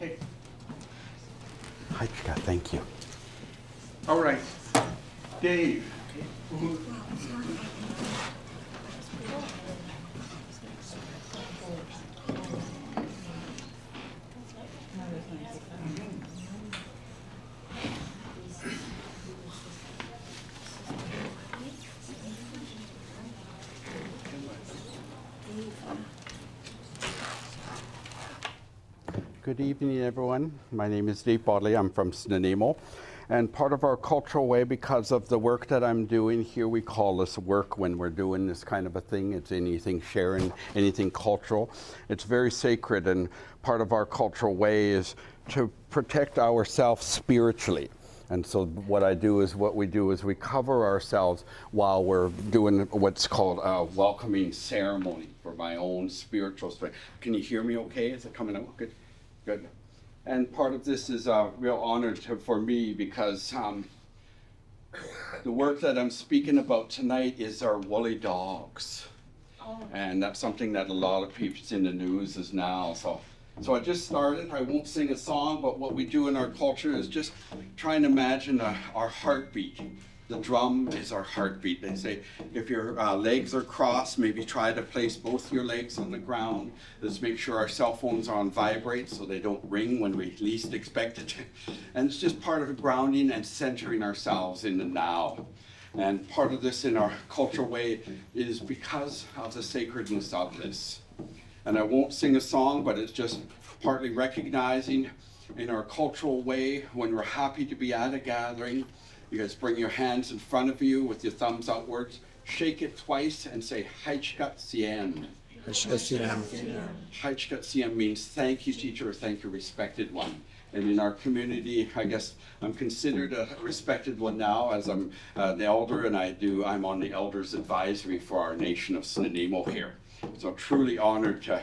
Okay. Hi, Scott. Thank you. All right. Dave. Good evening, everyone. My name is Dave Bodley. I'm from Nanaimo. And part of our cultural way, because of the work that I'm doing here, we call this work when we're doing this kind of a thing. It's anything sharing, anything cultural. It's very sacred, and part of our cultural way is to protect ourselves spiritually. And so what we do is we cover ourselves while we're doing what's called a welcoming ceremony for my own spiritual strength. Can you hear me okay? Is it coming out good? Good. And part of this is a real honor for me because the work that I'm speaking about tonight is our woolly dogs. Oh. And that's something that a lot of people's in the news is now. So I just started. I won't sing a song, but what we do in our culture is just try and imagine our heartbeat. The drum is our heartbeat. They say if your legs are crossed, maybe try to place both your legs on the ground. Let's make sure our cell phones are on vibrate so they don't ring when we least expect it. And it's just part of grounding and centering ourselves in the now. And part of this in our cultural way is because of the sacredness of this. And I won't sing a song, but it's just partly recognizing in our cultural way when we're happy to be at a gathering. You guys bring your hands in front of you with your thumbs outwards, shake it twice and say, Haichkat Siem. Haichkat Siem means thank you, teacher, or thank you, respected one. And in our community, I guess I'm considered a respected one now as I'm the elder, and I'm on the elders advisory for our nation of Nanaimo here. So truly honored to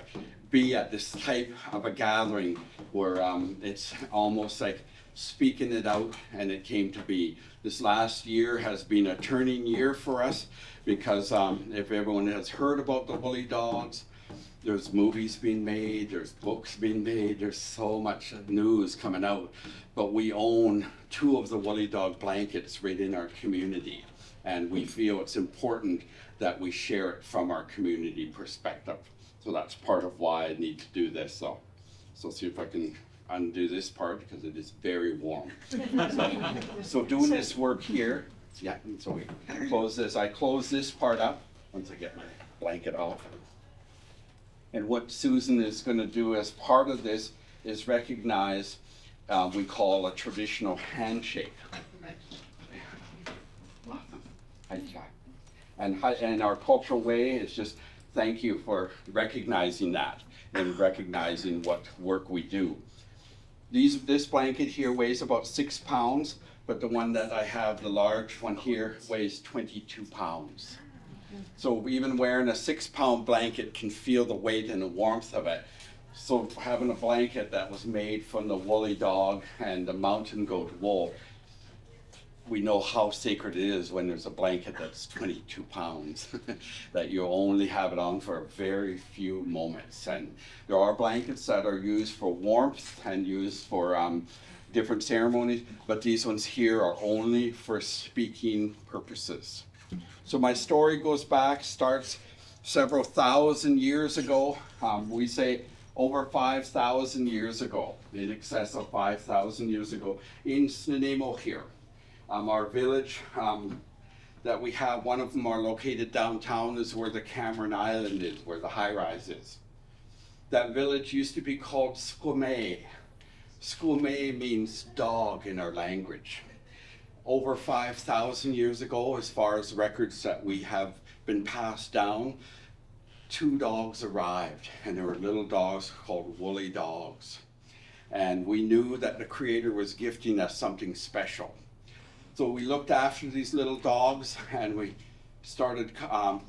be at this type of a gathering where it's almost like speaking it out and it came to be. This last year has been a turning year for us because if everyone has heard about the woolly dogs, there's movies being made, there's books being made, there's so much news coming out. But we own 2 of the woolly dog blankets right in our community. And we feel it's important that we share it from our community perspective. So that's part of why I need to do this. So see if I can undo this part because it is very warm. So doing this work here, yeah, so we close this. I close this part up once I get my blanket off. And what Susan is going to do as part of this is recognize we call a traditional handshake. And our cultural way is just thank you for recognizing that and recognizing what work we do. This blanket here weighs about 6 pounds, but the one that I have, the large one here, weighs 22 pounds. So even wearing a 6-pound blanket can feel the weight and the warmth of it. So having a blanket that was made from the woolly dog and the mountain goat wool, we know how sacred it is when there's a blanket that's 22 pounds, that you only have it on for a very few moments. And there are blankets that are used for warmth and used for different ceremonies, but these ones here are only for speaking purposes. So my story starts several thousand years ago. We say over 5,000 years ago, in excess of 5,000 years ago, in Nanaimo here. Our village that we have, one of them are located downtown, is where the Cameron Island is, where the high rise is. That village used to be called Squamish. Squamish means dog in our language. Over 5,000 years ago, as far as records that we have been passed down, 2 dogs arrived, and they were little dogs called woolly dogs. And we knew that the Creator was gifting us something special. So we looked after these little dogs and we started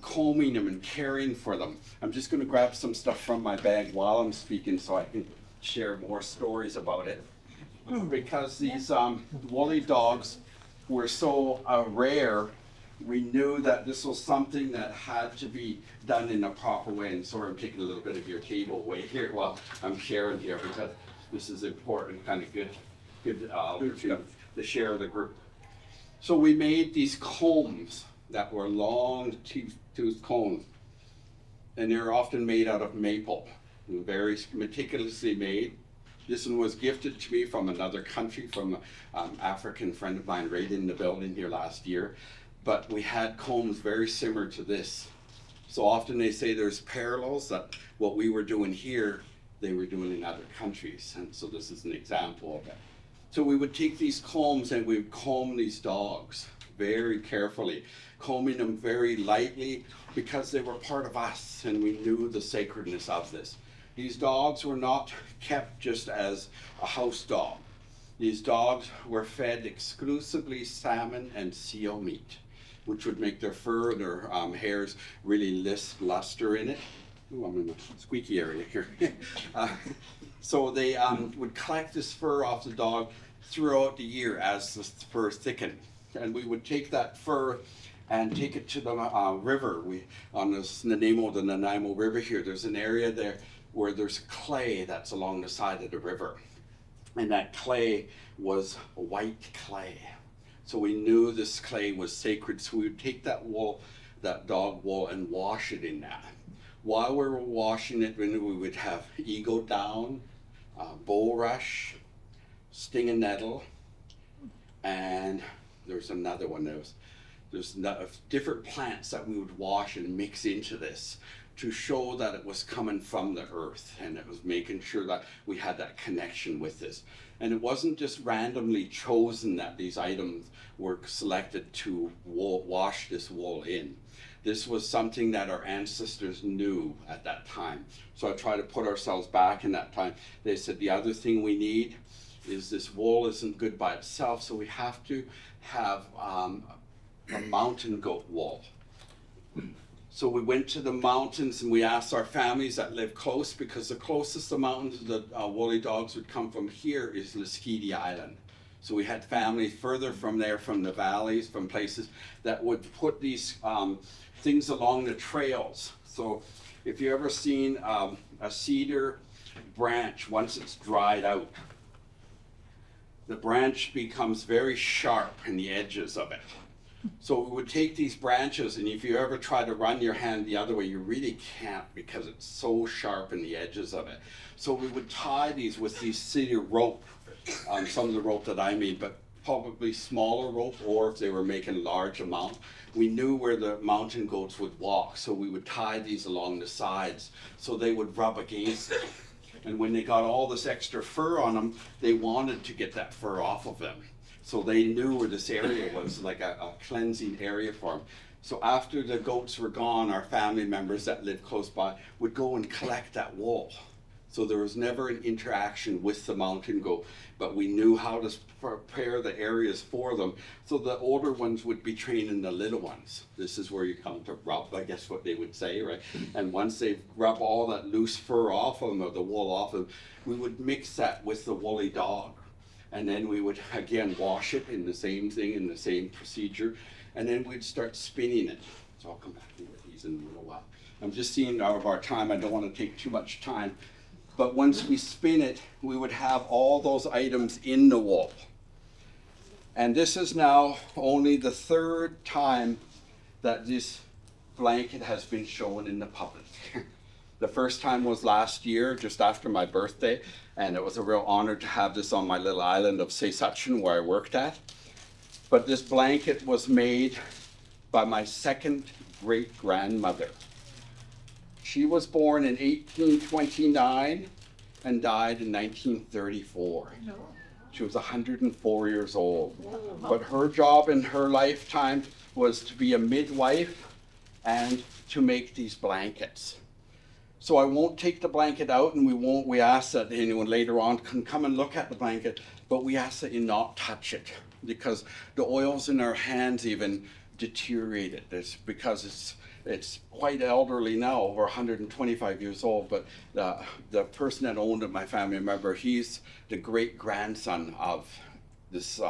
combing them and caring for them. I'm just going to grab some stuff from my bag while I'm speaking so I can share more stories about it. Because these woolly dogs were so rare, we knew that this was something that had to be done in a proper way. And sorry, I'm taking a little bit of your table away here while I'm sharing here because This is important, kind of good to share the group. So we made these combs that were long tooth combs, and they're often made out of maple, very meticulously made. This one was gifted to me from another country, from an African friend of mine right in the building here last year. But we had combs very similar to this. So often they say there's parallels, that what we were doing here, they were doing in other countries. And so this is an example of it. So we would take these combs and we would comb these dogs very carefully, combing them very lightly because they were part of us and we knew the sacredness of this. These dogs were not kept just as a house dog. These dogs were fed exclusively salmon and seal meat, which would make their fur, their hairs really luster in it. Ooh, I'm in the squeaky area here. So they would collect this fur off the dog throughout the year as the fur thickened. And we would take that fur and take it to the river. On this Nanaimo, the Nanaimo River here, there's an area there where there's clay that's along the side of the river. And that clay was white clay. So we knew this clay was sacred, so we would take that wool, that dog wool, and wash it in that. While we were washing it, we would have ego down, bulrush, stinging nettle, and there's another one. There's different plants that we would wash and mix into this to show that it was coming from the earth, and it was making sure that we had that connection with this. And it wasn't just randomly chosen that these items were selected to wash this wool in. This was something that our ancestors knew at that time. So I try to put ourselves back in that time. They said the other thing we need is this wool isn't good by itself, so we have to have a mountain goat wool. So we went to the mountains and we asked our families that live close, because the closest the mountains the woolly dogs would come from here is Lasqueti Island. So we had family further from there, from the valleys, from places that would put these things along the trails. So if you ever seen a cedar branch, once it's dried out, the branch becomes very sharp in the edges of it. So we would take these branches, and if you ever try to run your hand the other way, you really can't, because it's so sharp in the edges of it. So we would tie these with these cedar rope, some of the rope that I made, but probably smaller rope, or if they were making large amount, we knew where the mountain goats would walk, so we would tie these along the sides so they would rub against it. And when they got all this extra fur on them, they wanted to get that fur off of them. So they knew where this area was, like a cleansing area for them. So after the goats were gone, our family members that lived close by would go and collect that wool. So there was never an interaction with the mountain goat, but we knew how to prepare the areas for them. So the older ones would be training the little ones. This is where you come to rub, I guess what they would say, right? And once they rub all that loose fur off of them, or the wool off of them, we would mix that with the woolly dog. And then we would again wash it in the same thing, in the same procedure, and then we'd start spinning it. So I'll come back to these in a little while. I'm just seeing out of our time, I don't want to take too much time. But once we spin it, we would have all those items in the wool. And this is now only the third time that this blanket has been shown in the public. The first time was last year, just after my birthday, and it was a real honor to have this on my little island of Seisatchin where I worked at. But this blanket was made by my second great-grandmother. She was born in 1829 and died in 1934. She was 104 years old. But her job in her lifetime was to be a midwife and to make these blankets. So I won't take the blanket out, and we ask that anyone later on can come and look at the blanket, but we ask that you not touch it, because the oils in our hands even deteriorate it. It's because it's quite elderly now, over 125 years old, but the person that owned it, my family member, he's the great-grandson of this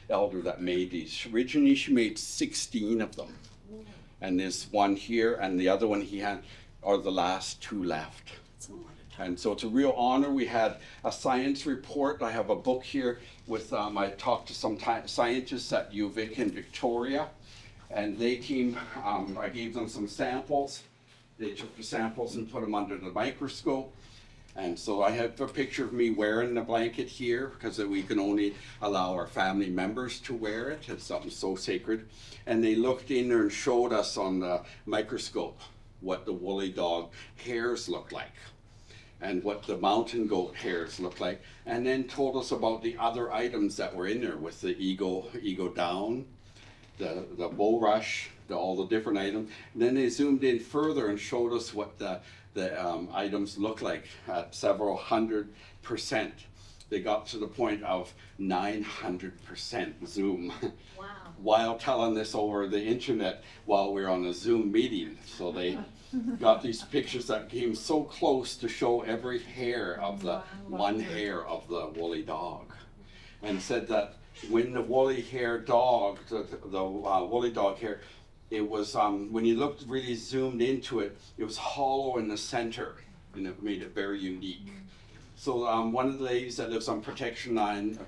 elder that made these. Originally, she made 16 of them. And there's one here, and the other one he had are the last two left. And so it's a real honor. We had a science report. I have a book here with, I talked to some scientists at UVic in Victoria, and they I gave them some samples. They took the samples and put them under the microscope. And so I have a picture of me wearing the blanket here because we can only allow our family members to wear it. It's something so sacred. And they looked in there and showed us on the microscope what the woolly dog hairs look like and what the mountain goat hairs look like, and then told us about the other items that were in there with the ego down, the bulrush, all the different items. And then they zoomed in further and showed us what the items look like at several 100%. They got to the point of 900% zoom. Wow. While telling this over the internet while we were on a Zoom meeting. So they got these pictures that came so close to show every hair of the one hair of the woolly dog. And said that when the woolly hair dog, the woolly dog hair, it was, when you looked really zoomed into it, it was hollow in the center, and it made it very unique. So one of the ladies that lives on Protection Island,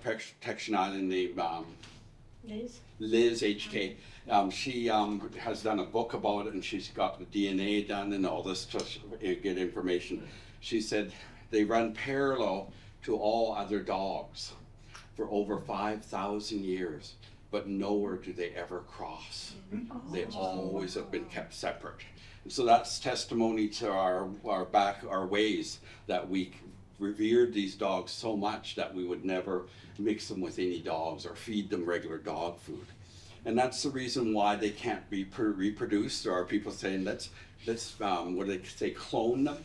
named Liz HK, she has done a book about it, and she's got the DNA done and all this to get information. She said they run parallel to all other dogs for over 5,000 years. But nowhere do they ever cross. They always have been kept separate. And so that's testimony to our ways that we revered these dogs so much that we would never mix them with any dogs or feed them regular dog food. And that's the reason why they can't be reproduced. There are people saying, let's what do they say, clone them?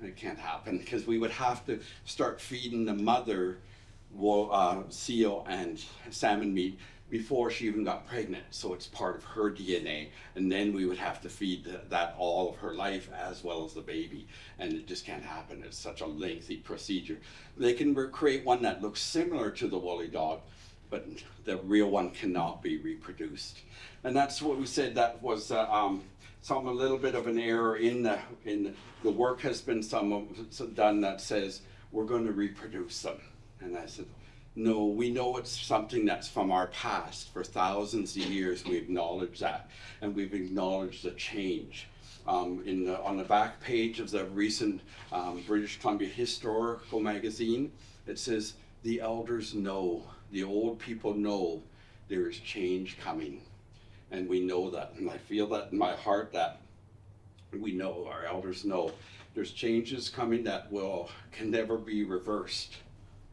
And it can't happen because we would have to start feeding the mother seal and salmon meat before she even got pregnant, so it's part of her DNA, and then we would have to feed that all of her life as well as the baby, and it just can't happen. It's such a lengthy procedure. They can create one that looks similar to the woolly dog, but the real one cannot be reproduced. And that's what we said, that was a little bit of an error in the work has been done that says we're going to reproduce them. And I said, no, we know it's something that's from our past. For thousands of years, we acknowledge that, and we've acknowledged the change. On the back page of the recent British Columbia Historical magazine, it says, the elders know, the old people know there is change coming. And we know that, and I feel that in my heart that we know, our elders know, there's changes coming that can never be reversed.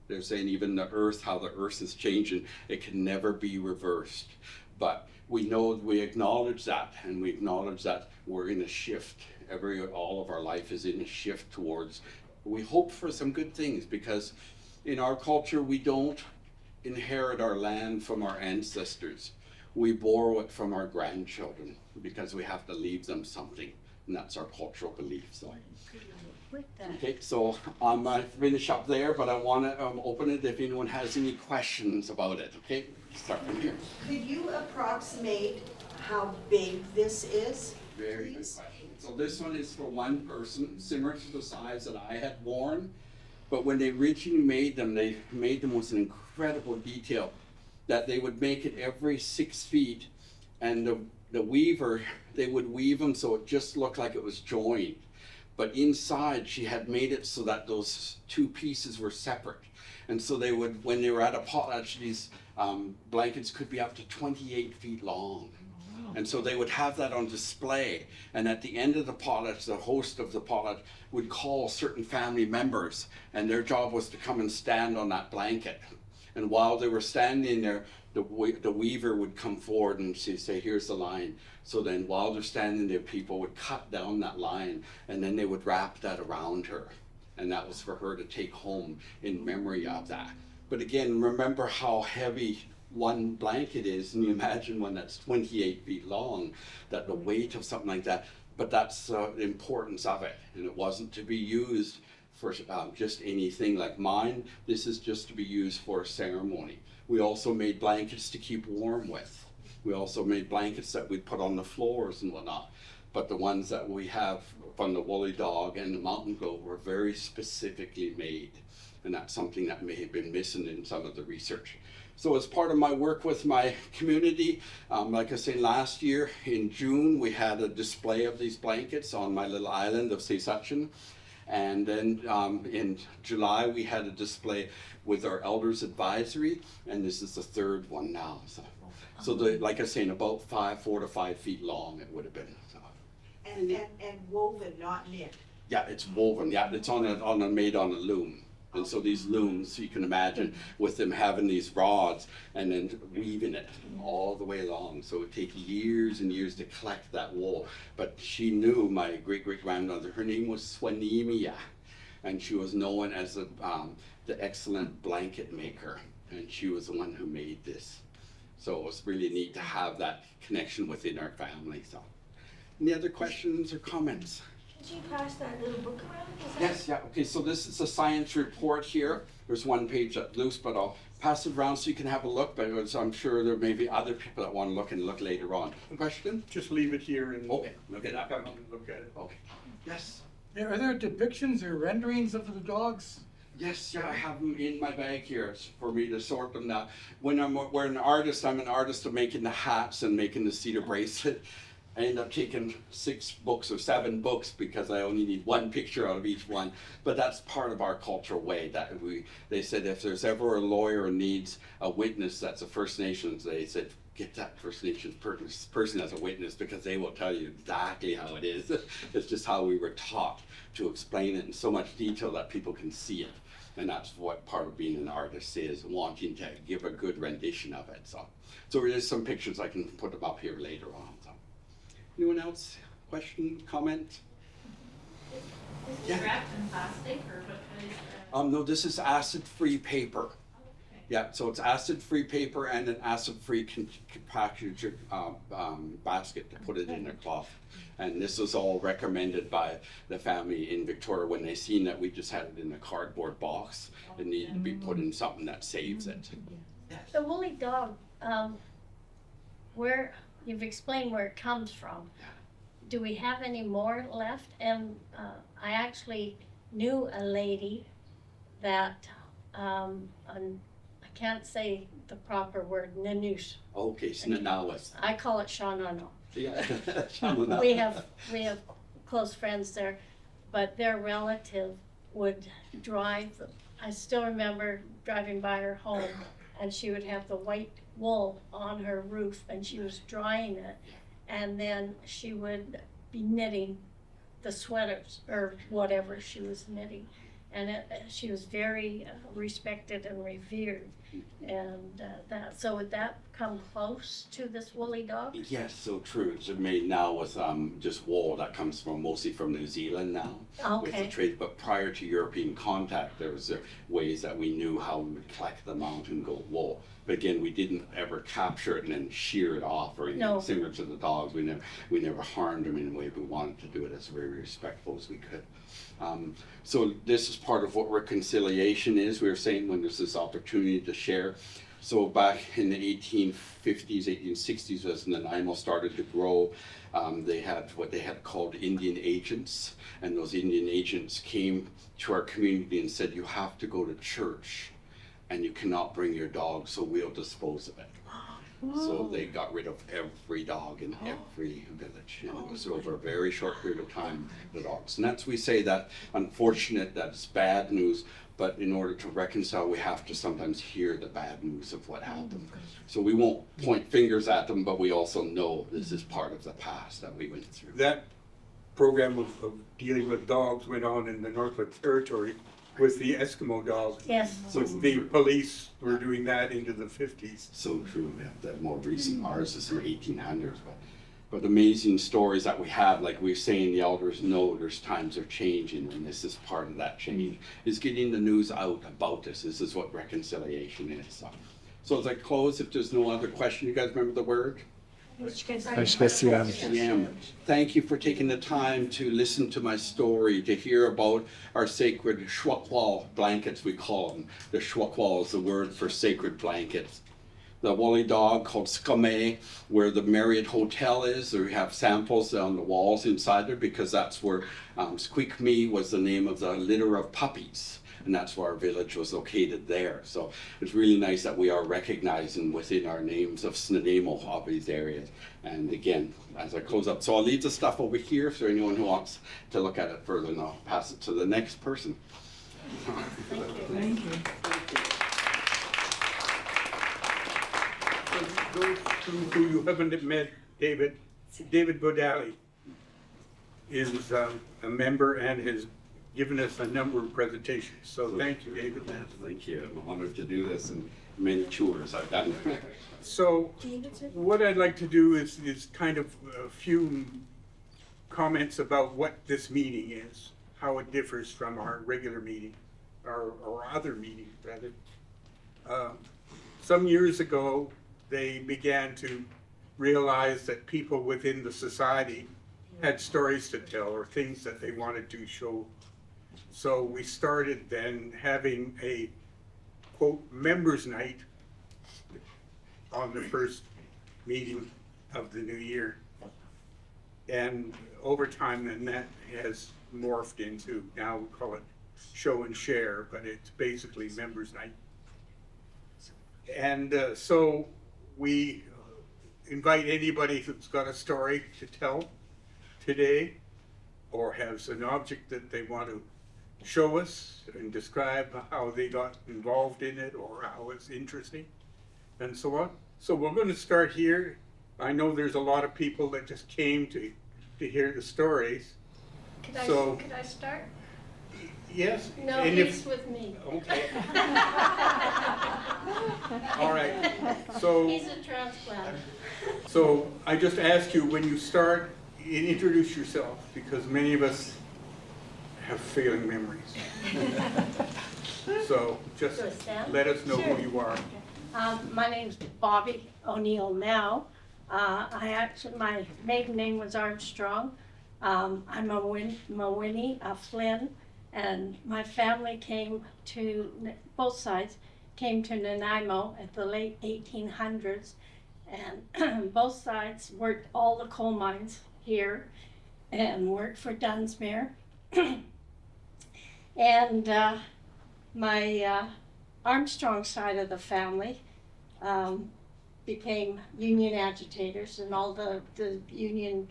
They're saying even the earth, how the earth is changing, it can never be reversed. But we know, we acknowledge that, and we acknowledge that we're in a shift. All of our life is in a shift towards, we hope for some good things, because in our culture, we don't inherit our land from our ancestors. We borrow it from our grandchildren because we have to leave them something, and that's our cultural belief. So. Okay, so I finish up there, but I want to open it if anyone has any questions about it. Okay, start from here. Could you approximate how big this is? Very good question. So this one is for one person, similar to the size that I had worn, but when they originally made them with an incredible detail that they would make it every 6 feet, and the weaver, they would weave them so it just looked like it was joined. But inside, she had made it so that those two pieces were separate. And so they would, when they were at a potlatch, these blankets could be up to 28 feet long. And so they would have that on display. And at the end of the potlatch, the host of the potlatch would call certain family members, and their job was to come and stand on that blanket. And while they were standing there, the weaver would come forward and she'd say, here's the line. So then while they're standing there, people would cut down that line, and then they would wrap that around her. And that was for her to take home in memory of that. But again, remember how heavy one blanket is, and you imagine one that's 28 feet long, that the weight of something like that. But that's the importance of it. And it wasn't to be used for just anything like mine. This is just to be used for a ceremony. We also made blankets to keep warm with. We also made blankets that we'd put on the floors and whatnot. But the ones that we have from the woolly dog and the mountain goat were very specifically made. And that's something that may have been missing in some of the research. So as part of my work with my community, like I say, last year in June, we had a display of these blankets on my little island of Sesuction. And then in July, we had a display with our elders advisory, and this is the third one now. So like I say, about 4 to 5 feet long it would have been. So. And woven, not knit. Yeah, it's woven. Yeah, it's made on a loom. And so these looms, you can imagine, with them having these rods and then weaving it all the way along. So it would take years and years to collect that wool. But she knew, my great-great-grandmother, her name was Swanimia, and she was known as the excellent blanket maker. And she was the one who made this. So it was really neat to have that connection within our family. So, any other questions or comments? Did you pass that little book around? Yes, yeah, okay, so this is a science report here. There's one page that's loose, but I'll pass it around so you can have a look, but I'm sure there may be other people that want to look later on. Question? Just leave it here and Okay, look at that. come and look at it. Okay, yes. Yeah, are there depictions or renderings of the dogs? Yes, yeah, I have them in my bag here for me to sort them now. When we're an artist, I'm an artist of making the hats and making the cedar bracelet. I end up taking 6 books or 7 books because I only need one picture out of each one. But that's part of our cultural way that they said if there's ever a lawyer needs a witness that's a First Nations, they said get that First Nations person as a witness because they will tell you exactly how it is. It's just how we were taught to explain it in so much detail that people can see it. And that's what part of being an artist is, wanting to give a good rendition of it. So there's some pictures I can put them up here later on. So. Anyone else? Question, comment? Is it wrapped in plastic or what kind is No, this is acid-free paper. Yeah, so it's acid-free paper and an acid-free package basket to put it in a cloth. And this was all recommended by the family in Victoria when they seen that we just had it in a cardboard box. It needed to be put in something that saves it. The woolly dog, where, you've explained where it comes from. Do we have any more left? And I actually knew a lady that, I can't say the proper word, Nanoosh. Okay, so now it's. I call it Shawanono. Yeah. We have close friends there, but their relative would drive, I still remember driving by her home, and she would have the white wool on her roof and she was drying it, and then she would be knitting the sweaters or whatever she was knitting, and she was very respected and revered. And so would that come close to this woolly dog? Yes, so true. It's made now with just wool that comes from mostly from New Zealand now. With the Okay. trade, but prior to European contact, there was ways that we knew how we would collect the mountain goat wool. But again, we didn't ever capture it and then shear it off or anything No. similar to the dogs. We never harmed them in a way. We wanted to do it as very respectful as we could. So this is part of what reconciliation is. We were saying when there's this opportunity to share. So back in the 1850s, 1860s, as Nanaimo started to grow, they had what they had called Indian agents, and those Indian agents came to our community and said, you have to go to church and you cannot bring your dog, so we'll dispose of it. So they got rid of every dog in every village, and it was over a very short period of time, the dogs. And that's, we say that unfortunate, that's bad news, but in order to reconcile, we have to sometimes hear the bad news of what happened. So we won't point fingers at them, but we also know this is part of the past that we went through. That program of dealing with dogs went on in the Northwest Territory with the Eskimo dogs. Yes. So the police were doing that into the 50s. So true. We have that more recent. Ours is from 1800s, but amazing stories that we have. Like we're saying, the elders know there's times are changing, and this is part of that change. Is getting the news out about this. This is what reconciliation is. So as I close, if there's no other question, you guys remember the word? Yam. Thank you for taking the time to listen to my story, to hear about our sacred shwakwal blankets, we call them. The shwakwal is the word for sacred blankets. the woolly dog called Scumé, where the Marriott Hotel is. We have samples on the walls inside there because that's where Squeak Me was the name of the litter of puppies. And that's where our village was located there. So it's really nice that we are recognizing within our names of Nanaimo of these areas. And again, as I close up, so I'll leave the stuff over here for anyone who wants to look at it further, and I'll pass it to the next person. Thank you. Those who you haven't met, David Bodali is a member and has given us a number of presentations. So thank you, David. Thank you. I'm honored to do this and many tours I've done. So what I'd like to do is kind of a few comments about what this meeting is, how it differs from our regular meeting, or other meetings rather. Some years ago, they began to realize that people within the society had stories to tell or things that they wanted to show. So we started then having a, quote, members night on the first meeting of the new year. And over time then that has morphed into, now we call it show and share, but it's basically members night. And so we invite anybody who's got a story to tell today or has an object that they want to show us and describe how they got involved in it or how it's interesting and so on. So we're going to start here. I know there's a lot of people that just came to hear the stories. Could So- I start? Yes? No, and he's with me. Okay. All right. So, He's a transplanter. so I just ask you, when you start, introduce yourself, because many of us have failing memories. So just So stand? let us know Sure. who you are. My name's Bobby O'Neill now. My maiden name was Armstrong. I'm a Mawinnie, a Flynn, and my family came to, both sides, came to Nanaimo at the late 1800s, and both sides worked all the coal mines here and worked for Dunsmuir. And my Armstrong side of the family became union agitators, and all the union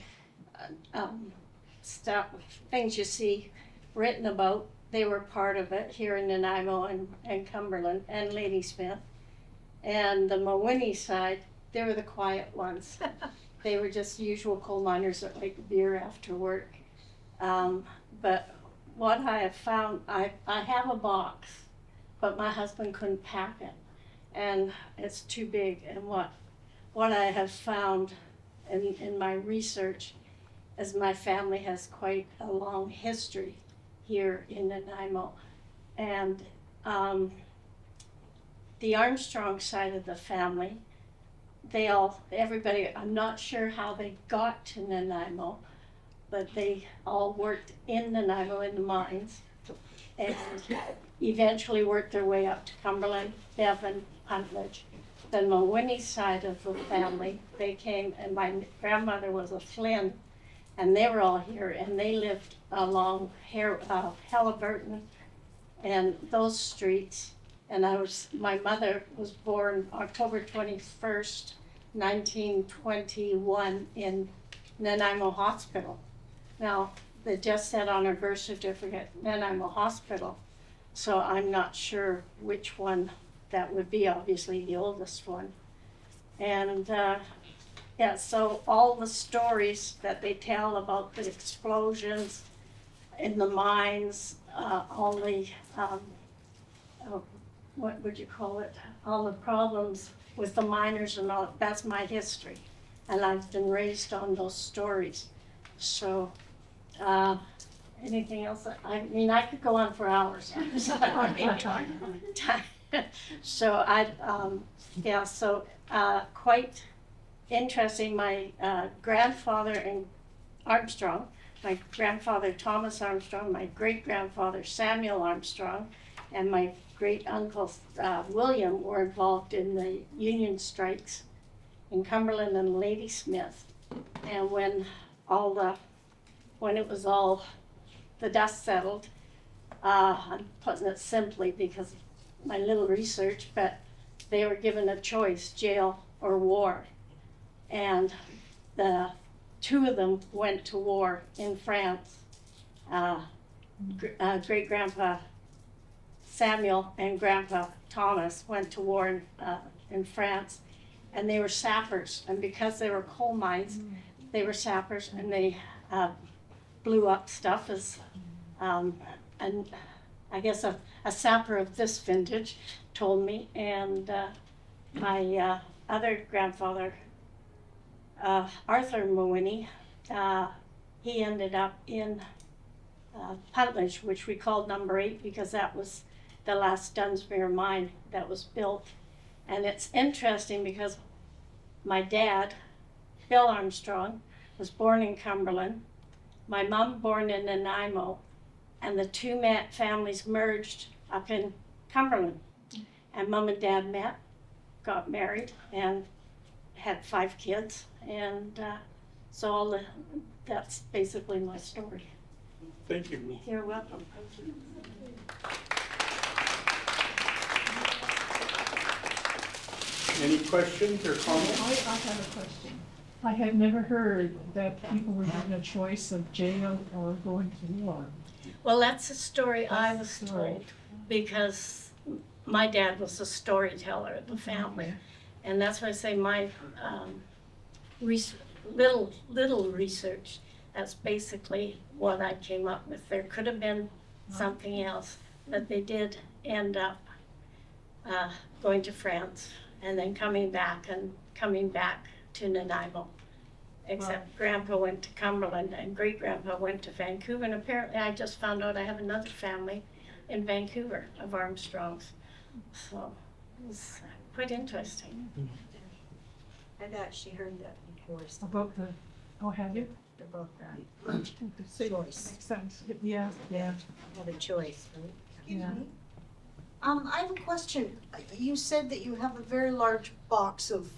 stuff, things you see written about, they were part of it here in Nanaimo and Cumberland and Ladysmith. And the Mawinnie side, they were the quiet ones. They were just usual coal miners that like beer after work. But what I have found, I have a box, but my husband couldn't pack it, and it's too big. And what I have found in my research is my family has quite a long history here in Nanaimo. And the Armstrong side of the family, everybody, I'm not sure how they got to Nanaimo, but they all worked in Nanaimo in the mines and eventually worked their way up to Cumberland, Bevan, Huntledge. The Mawinnie side of the family, they came, and my grandmother was a Flynn, and they were all here, and they lived along Halliburton and those streets. And my mother was born October 21st, 1921 in Nanaimo Hospital. Now, they just said on her birth certificate, Nanaimo Hospital, so I'm not sure which one that would be, obviously the oldest one. And yeah, so all the stories that they tell about the explosions in the mines, all the, what would you call it? All the problems with the miners and all, that's my history. And I've been raised on those stories. So, anything else? I mean, I could go on for hours. So yeah, so quite interesting. My grandfather and Armstrong, my grandfather Thomas Armstrong, my great grandfather Samuel Armstrong, and my great uncle William were involved in the Union strikes in Cumberland and Ladysmith. And when it was all the dust settled, I'm putting it simply because of my little research, but they were given a choice, jail or war. And the two of them went to war in France. Great-grandpa Samuel and Grandpa Thomas went to war in France, and they were sappers. And because they were coal mines, they were sappers, and they blew up stuff as, and I guess a sapper of this vintage told me. And my other grandfather, Arthur Mooney, he ended up in Puntledge, which we called number 8 because that was the last Dunsmuir mine that was built. And it's interesting because my dad, Bill Armstrong, was born in Cumberland, my mom born in Nanaimo, and the two families merged up in Cumberland. And Mom and Dad met, got married, and had 5 kids. And so that's basically my story. Thank you. You're welcome. Any questions or comments? I have a question. I had never heard that people were given a choice of jail or going to war. Well, that's a story I was Story. told because my dad was a storyteller of the family. And that's why I say my little research, that's basically what I came up with. There could have been something else, but they did end up going to France and then coming back to Nanaimo. Except Grandpa went to Cumberland and Great-Grandpa went to Vancouver. And apparently I just found out I have another family in Vancouver of Armstrongs. So it was quite interesting. I've actually heard that before, About the, oh, have you? about that. Choice. Makes sense. Yeah, yeah, Have a choice, right? yeah. I have a question. You said that you have a very large box of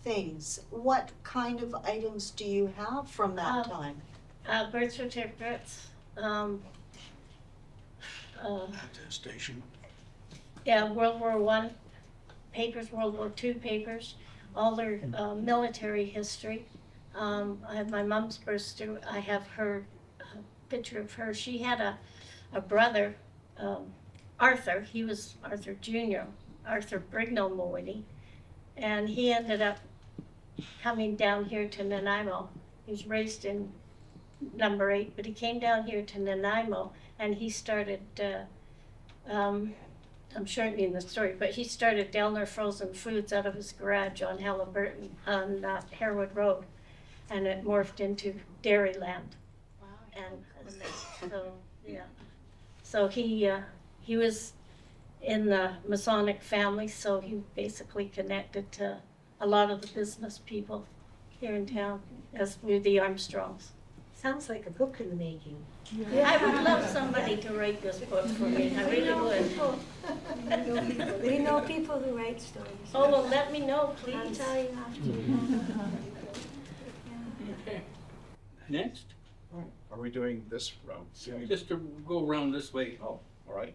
things. What kind of items do you have from that time? Birth certificates, Attestation. yeah, World War I papers, World War II papers, all their military history. I have my mom's birth certificate. I have her picture of her. She had a brother, Arthur. He was Arthur Jr., Arthur Brignall Mooney, and he ended up coming down here to Nanaimo. He was raised in number 8, but he came down here to Nanaimo and he started, I'm shortening the story, but he started Delner Frozen Foods out of his garage on Halliburton on Harewood Road, and it morphed into Dairyland. And so, yeah. So he was in the Masonic family, so he basically connected to a lot of the business people here in town, as we're the Armstrongs. Sounds like a book in the making. I would love somebody to write this book for me, I really would. We know people who write stories. Oh, well, let me know, I'll please. tell you after. Okay. Next, Are we doing this route? just to go around this way. Oh, all right.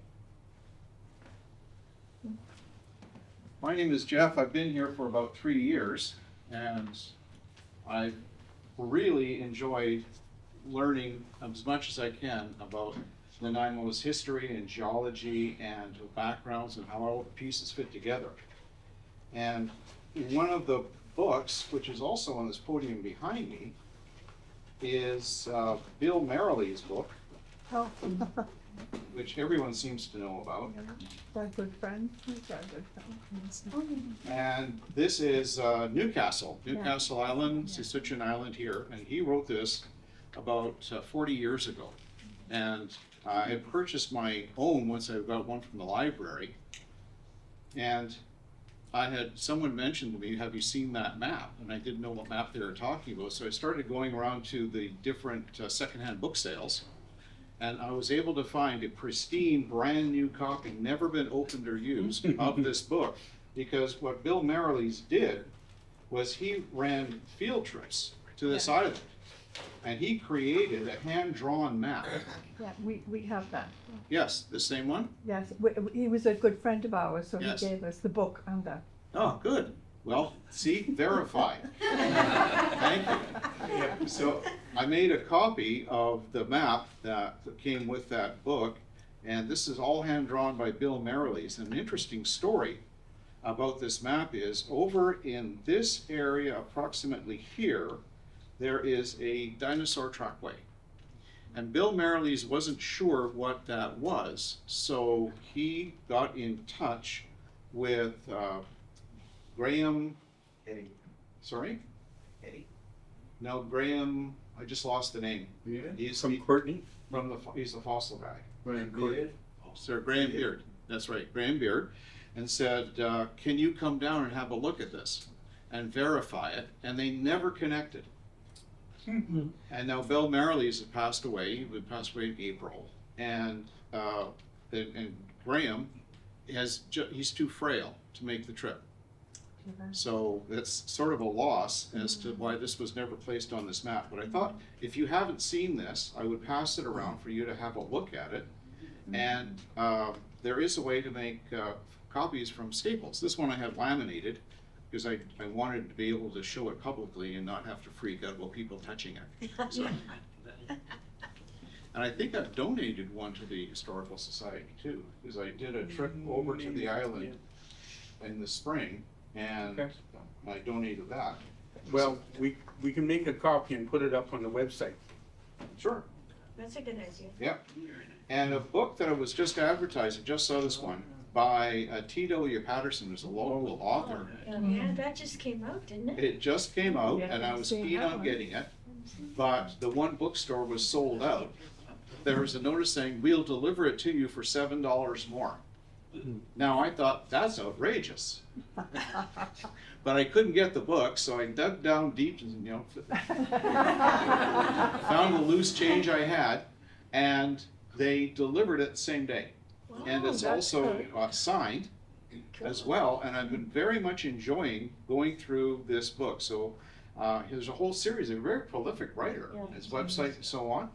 My name is Jeff. I've been here for about 3 years, and I've really enjoyed learning as much as I can about Nanaimo's history and geology and the backgrounds and how all the pieces fit together. And one of the books, which is also on this podium behind me, is Bill Merrill's book, Oh, which everyone seems to know about. our good friend. He's our good friend. And this is Newcastle Island, Sisseton Island here, and he wrote this about 40 years ago. And I had purchased my own once I got one from the library. And someone mentioned to me, have you seen that map? And I didn't know what map they were talking about, so I started going around to the different secondhand book sales. And I was able to find a pristine, brand new copy, never been opened or used, of this book. Because what Bill Merrilees did was he ran field trips to this island. And he created a hand-drawn map. Yeah, we have that. Yes, the same one? Yes, he was a good friend of ours, so he Yes. gave us the book on that. Oh, good. Well, see, verified. Thank you. So I made a copy of the map that came with that book, and this is all hand-drawn by Bill Merrilees. And an interesting story about this map is, over in this area, approximately here, there is a dinosaur trackway. And Bill Merrilees wasn't sure what that was, so he got in touch with Graham. Eddie. Sorry? Eddie. No, Graham. I just lost the name. He's From Courtney. he's the fossil guy. Graham Beard. Sir Graham Beard. That's right, Graham Beard, and said, "Can you come down and have a look at this and verify it?" And they never connected. And now Bill Merrilees has passed away. He passed away in April, and Graham he's too frail to make the trip. So that's sort of a loss as to why this was never placed on this map. But I thought, if you haven't seen this, I would pass it around for you to have a look at it. And there is a way to make copies from Staples. This one I have laminated because I wanted to be able to show it publicly and not have to freak out about people touching it. So, and I think I've donated one to the Historical Society too, because I did a trip over to the island in the spring, and Okay. I donated that. Well, we can make a copy and put it up on the website. Sure. That's a good idea. Yep. And a book that I was just advertising, just saw this one, by T.W. Patterson, who's a local author. Yeah, that just came out, didn't it? It just came out, Yeah, and I was seen keen that on one. getting it, but the one bookstore was sold out. There was a notice saying, "We'll deliver it to you for $7 more." Now, I thought, that's outrageous. But I couldn't get the book, so I dug down deep and, found the loose change I had, and they delivered it the same day. And it's that's also good. signed as well, and I've been very much enjoying going through this book. So there's a whole series, a very prolific writer, Yeah. his website and so on.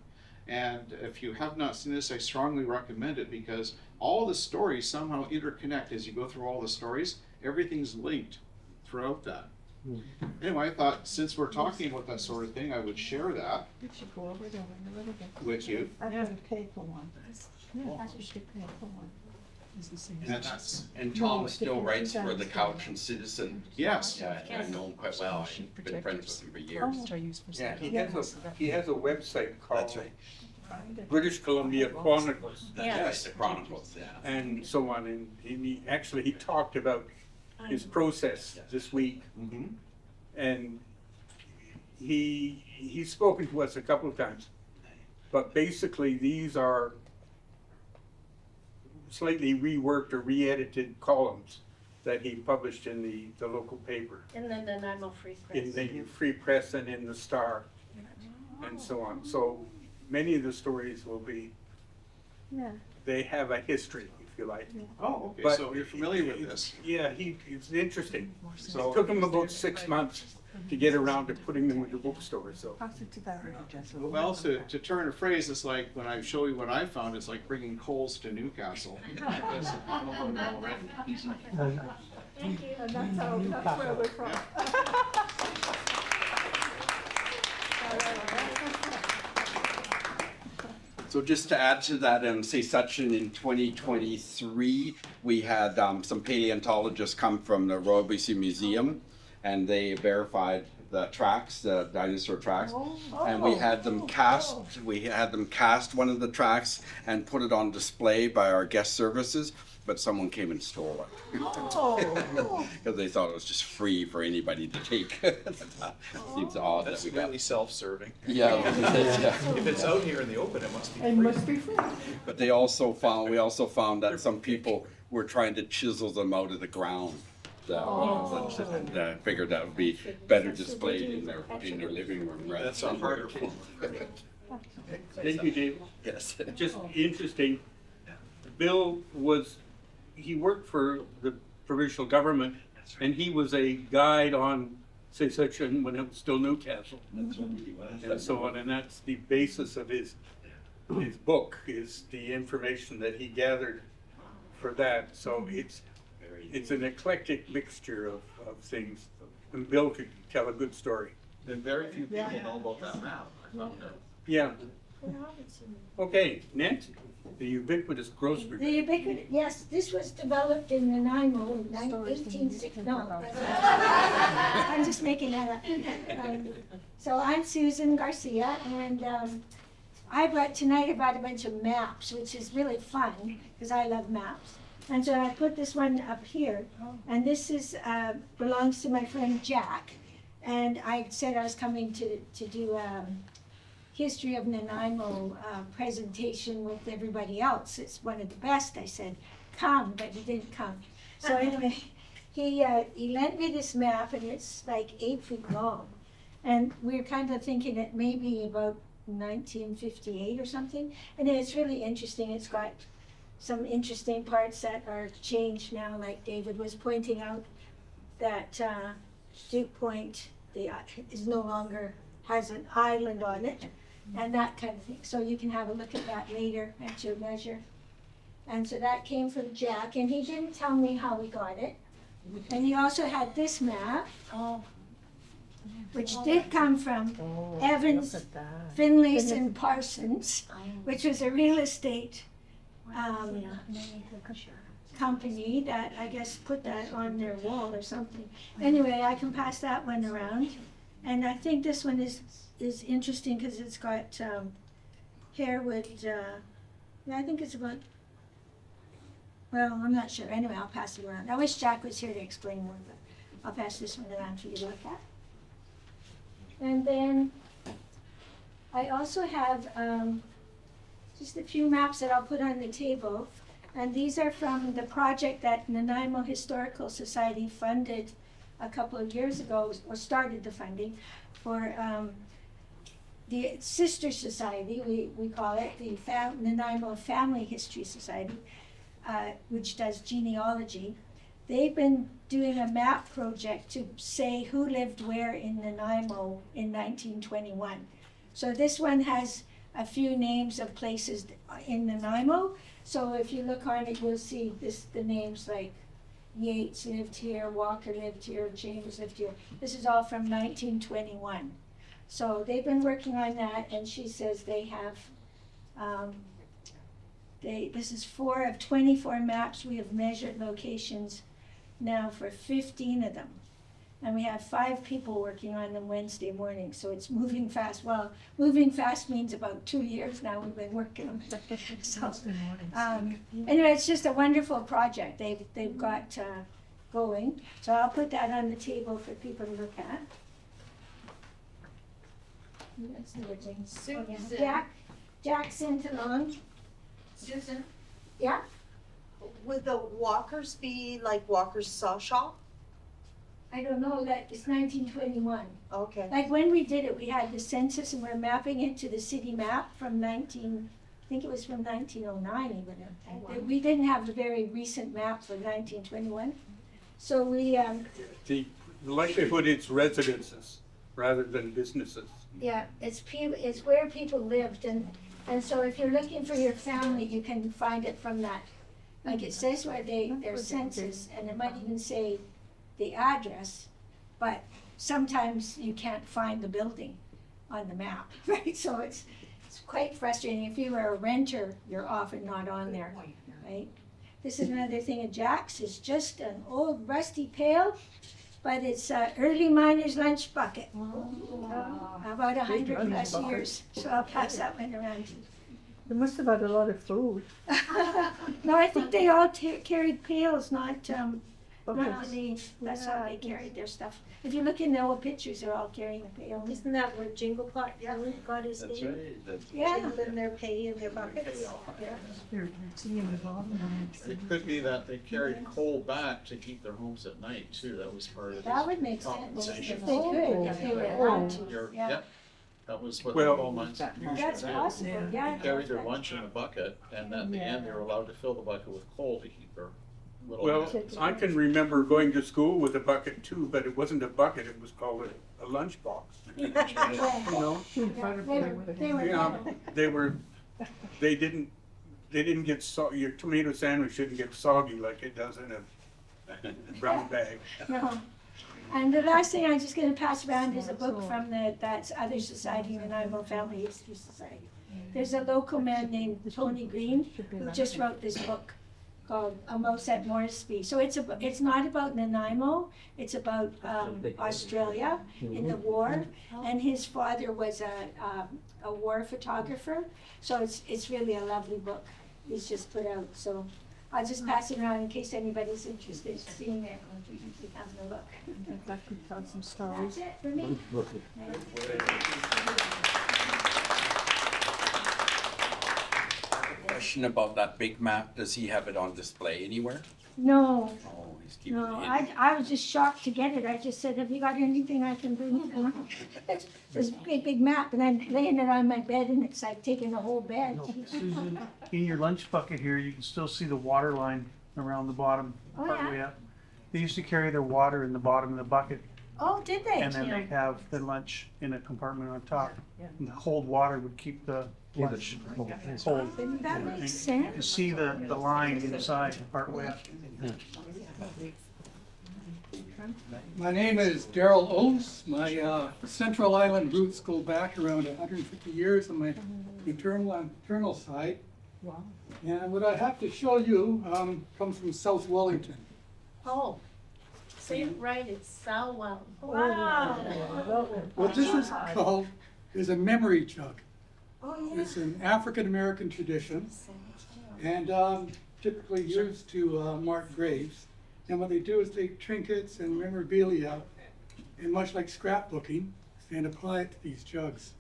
And if you have not seen this, I strongly recommend it, because all the stories somehow interconnect as you go through all the stories. Everything's linked throughout that. Anyway, I thought, since we're talking about that sort of thing, I would share that We should go over there in a little bit. with you. I've got a paper one. Yeah, that's just a paper one. And that's, And Tom still writes for the Couch and Citizen. yes. Yeah, I know him quite well. I've been friends with him for years. Yeah, he has a website That's called right. British Columbia Chronicles Yes, the Chronicles, yeah. and so on. And he talked about his process this week. Mhm. And he's spoken to us a couple of times. But basically, these are slightly reworked or re-edited columns that he published in the local paper, In the Nanaimo Free Press. in the Free Press and in the Star, and so on. So many of the stories will be, Yeah. they have a history, if you like. Oh, okay, But so you're familiar with this. Yeah, it's interesting. So- It took him about 6 months to get around to putting them in the bookstore, so. Pass it to Barry, Jessica. Well, to turn a phrase, it's like, when I show you what I found, it's like bringing coals to Newcastle. Thank you. And that's where we're from. So just to add to that, say section in 2023, we had some paleontologists come from the Royal BC Museum, and they verified the tracks, the dinosaur tracks, and we had them cast. We had them cast one of the tracks and put it on display by our guest services, but someone came and stole it because they thought it was just free for anybody to take. Seems odd that That's we got. really self-serving. Yeah, yeah. If it's out here in the open, it must be It free. must be free. But we also found that some people were trying to chisel them out of the ground. I figured that would be better displayed in their living room. rather That's a than harder where- form. Thank you, Dave. Yes. Just interesting. Bill he worked for the provincial government, and he was a guide on Sisseton when it was still Newcastle, and so on. And that's the basis of his book, is the information that he gathered for that. So it's an eclectic mixture of things, and Bill could tell a good story. And very few people know about that map. I found out. Yeah. Okay, next, the ubiquitous grocery. The ubiquitous, yes, this was developed in Nanaimo in 1860, no. I'm just making that up. So I'm Susan Garcia, and I brought a bunch of maps, which is really fun, because I love maps. And so I put this one up here, and this is belongs to my friend Jack. And I said I was coming to do history of Nanaimo presentation with everybody else. It's one of the best. I said, come, but he didn't come. So anyway, he lent me this map, and it's like 8 feet long. And we're kind of thinking it may be about 1958 or something. And it's really interesting. It's got some interesting parts that are changed now, like David was pointing out, that Duke Point is no longer has an island on it, and that kind of thing. So you can have a look at that later at your leisure. And so that came from Jack, and he didn't tell me how he got it. And he also had this map, which did come from Evans, Finlayson Parsons, which was a real estate company that I guess put that on their wall or something. Anyway, I can pass that one around. And I think this one is interesting because it's got Harewood, I think it's about, well, I'm not sure. Anyway, I'll pass it around. I wish Jack was here to explain more, but I'll pass this one around for you to look at. And then I also have just a few maps that I'll put on the table. And these are from the project that Nanaimo Historical Society funded a couple of years ago, or started the funding for the sister society, we call it, the Nanaimo Family History Society, which does genealogy. They've been doing a map project to say who lived where in Nanaimo in 1921. So this one has a few names of places in Nanaimo. So if you look on it, you'll see the names like Yates lived here, Walker lived here, James lived here. This is all from 1921. So they've been working on that, and she says they have, this is 4 of 24 maps. We have measured locations now for 15 of them. And we have 5 people working on them Wednesday morning, so it's moving fast. Well, moving fast means about 2 years now we've been working on it. So, anyway, it's just a wonderful project they've got going. So I'll put that on the table for people to look at. Susan. Jack sent along. Susan? Yeah? Would the Walkers be like Walker's Saw Shop? I don't know, that it's 1921. Okay. Like when we did it, we had the census and we're mapping it to the city map from I think it was from 1909 even. We didn't have a very recent map for 1921. So we, The likelihood it's residences rather than businesses. yeah, it's where people lived, and so if you're looking for your family, you can find it from that. Like it says where their census, and it might even say the address, but sometimes you can't find the building on the map, right? So it's quite frustrating. If you were a renter, you're often not on there, right? This is another thing of Jack's. It's just an old rusty pail, but it's early miner's lunch bucket. About 100 plus years. So I'll pass that one around. They must have had a lot of food. No, I think they all carried pails, not Okay. that's how they carried their stuff. If you look in the old pictures, they're all carrying a pail. Isn't that where Jingle Pot got his That's name? right. That's Yeah. Jingling their pay in their buckets. They're seeing the bottom line. It could be that they carried coal back to heat their homes at night too. That was part of That this would make sense compensation. if they could, if they were allowed to. You're- Yeah. Yep. That was what the Well- coal mines Well, usually that's did. possible, yeah. They carried their lunch in a bucket, and at the end, they were allowed to fill the bucket with coal to heat their little. Well, meals. I can remember going to school with a bucket too, but it wasn't a bucket, it was called a lunchbox. You know? They were Yeah, they didn't get your tomato sandwich didn't get soggy like it does in a brown bag. No. And the last thing I'm just gonna pass around is a book from that other society, the Nanaimo Family History Society. There's a local man named Tony Green who just wrote this book called A Mouse at Moresby. So it's not about Nanaimo, it's about Australia in the war. And his father was a war photographer, so it's really a lovely book. He's just put out, so I'll just pass it around in case anybody's interested in seeing it or having a look. That could tell some stories. That's it for me. Question about that big map, does he have it on display anywhere? No, Oh, he's keeping no, it I was just shocked to get it. I just said, have you got anything I can bring you? It's this big map, and I'm laying it on my bed, and it's like taking the whole bed. Susan, in your lunch bucket here, you can still see the water line around the bottom, Oh, partway yeah? up. They used to carry their water in the bottom of the bucket, Oh, did they? and then they have the lunch in a compartment on top. And the cold water would keep the lunch cold. That makes You sense. see the line inside partway up. My name is Darrell Oates. My Central Island roots go back around 150 years on my maternal side. Wow. And what I have to show you comes from South Wellington. Oh, say it right, it's Sowell. Wow. What this is called is a memory jug. Oh, yeah. It's an African American tradition and typically used to mark graves. And what they do is take trinkets and memorabilia, and much like scrapbooking, and apply it to these jugs.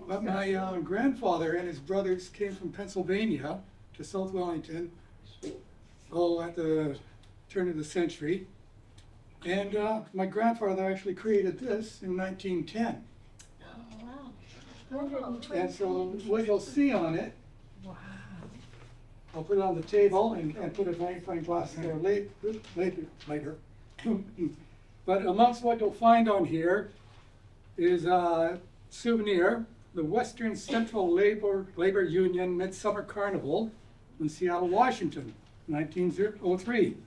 But my grandfather and his brothers came from Pennsylvania to South Wellington, at the turn of the century. And my grandfather actually created this in 1910. And so what you'll see on it, I'll put it on the table and put a magnifying glass there later. But amongst what you'll find on here is a souvenir, the Western Central Labor Union Midsummer Carnival in Seattle, Washington, 1903.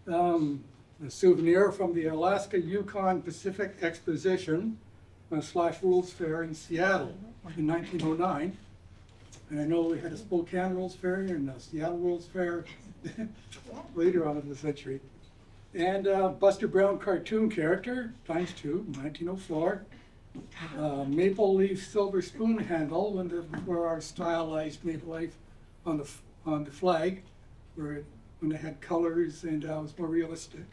A souvenir from the Alaska Yukon Pacific Exposition / World's Fair in Seattle in 1909. And I know we had a Spokane World's Fair and a Seattle World's Fair later on in the century. And Buster Brown cartoon character, ×2, 1904. Maple leaf silver spoon handle for our stylized maple leaf on the flag, when it had colors and was more realistic.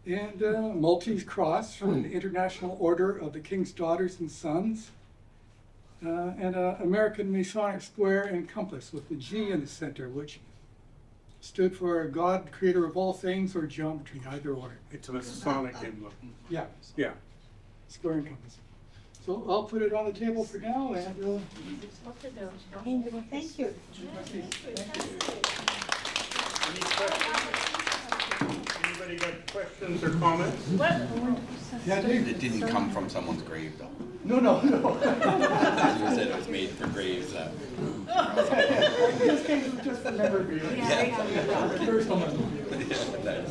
And Maltese cross from the International Order of the King's Daughters and Sons. And American Masonic Square and Compass with the G in the center, which stood for God, creator of all things, or geometry, either or. It's a Masonic emblem. Yeah, Yeah. square and compass. So I'll put it on the table for now, and Thank you. Any questions? Anybody got questions or comments? yeah, Dave. It didn't come from someone's grave though. No. You said it was made for graves. This case was just a memorabilia. Personal memorabilia.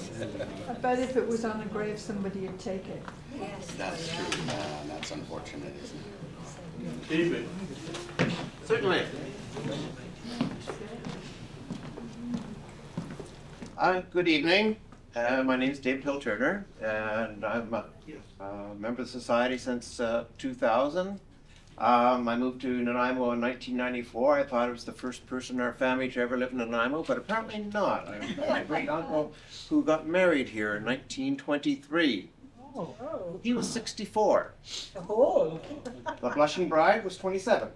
But if it was on a grave, somebody would take it. That's true. That's unfortunate, isn't it? David? Certainly. Good evening. My name is David Hill Turner, and I'm a member of the society since 2000. I moved to Nanaimo in 1994. I thought I was the first person in our family to ever live in Nanaimo, but apparently not. I have my great uncle who got married here in 1923. He was 64. Oh. The blushing bride was 27.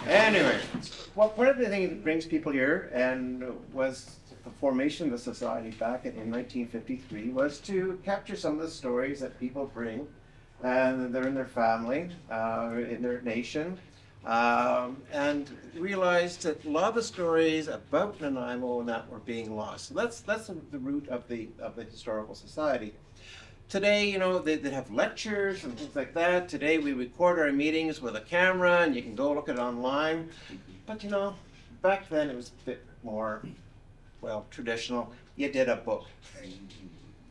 Anyway, one of the things that brings people here and was the formation of the society back in 1953 was to capture some of the stories that people bring, and they're in their family, in their nation, and realized that a lot of the stories about Nanaimo and that were being lost. So that's the root of the historical society. Today, you know, they have lectures and things like that. Today we record our meetings with a camera and you can go look at it online. But you know, back then it was a bit more, well, traditional. You did a book.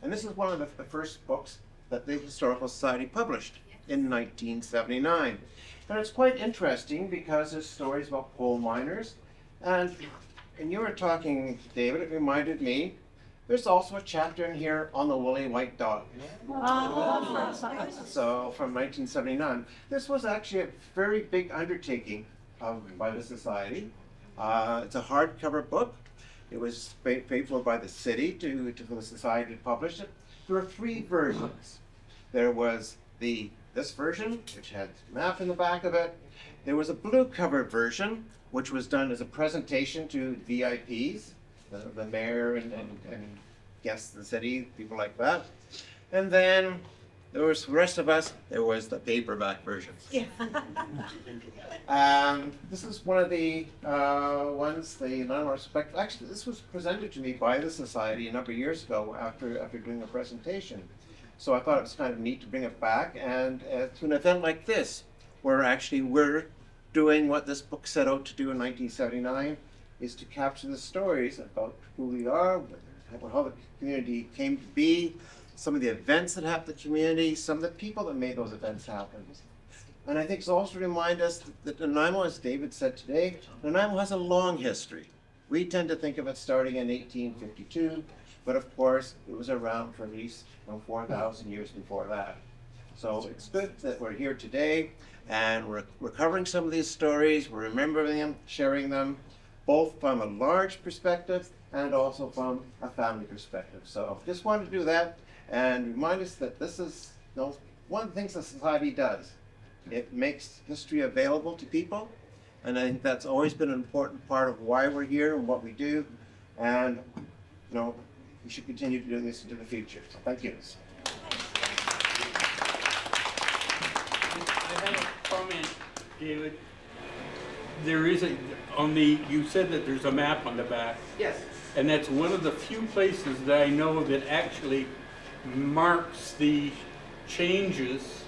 And this is one of the first books that the Historical Society published in 1979. And it's quite interesting because there's stories about coal miners. And you were talking, David, it reminded me, there's also a chapter in here on the woolly white dog. So from 1979. This was actually a very big undertaking by the Society. It's a hardcover book. It was paid for by the city for the Society to publish it. There were 3 versions. There was this version, which had a map in the back of it. There was a blue cover version, which was done as a presentation to VIPs. The mayor and guests of the city, people like that. And then there was the rest of us, there was the paperback version. Yeah. This is one of the ones, the Nanaimo Respect. Actually, this was presented to me by the Society a number of years ago after doing a presentation. So I thought it was kind of neat to bring it back, and to an event like this, where actually we're doing what this book set out to do in 1979, is to capture the stories about who we are, how the community came to be, some of the events that happened in the community, some of the people that made those events happen. And I think it's also to remind us that Nanaimo, as David said today, Nanaimo has a long history. We tend to think of it starting in 1852, but of course it was around for at least 4,000 years before that. So it's good that we're here today and we're recovering some of these stories, we're remembering them, sharing them, both from a large perspective and also from a family perspective. So just wanted to do that and remind us that this is one of the things the Society does. It makes history available to people, and I think that's always been an important part of why we're here and what we do, and we should continue to do this into the future. So thank you. I have a comment, David. There is you said that there's a map on the back. Yes. And that's one of the few places that I know that actually marks the changes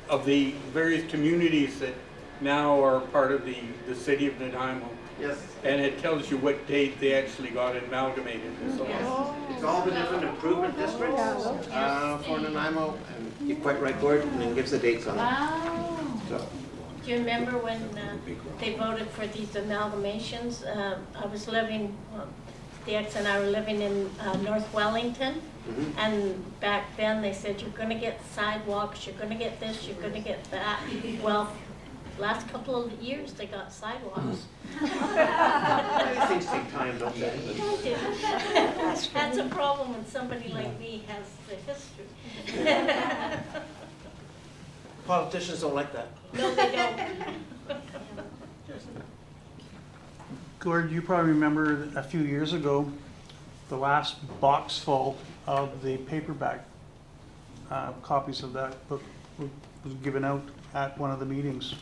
of the various communities that now are part of the city of Nanaimo. Yes. And it tells you what date they actually got amalgamated and so on. It's all the different improvement districts for Nanaimo, and you're quite right, Gordon, and it gives the dates on it. Wow. So. Do you remember when they voted for these amalgamations? I was living, the ex and I were living in North Wellington, and back then they said, you're gonna get sidewalks, you're gonna get this, you're gonna get that. Well, last couple of years they got sidewalks. These things take time, don't they? That's a problem when somebody like me has the history. Politicians don't like that. No, they don't. Gord, you probably remember a few years ago, the last box full of the paperback copies of that book was given out at one of the meetings.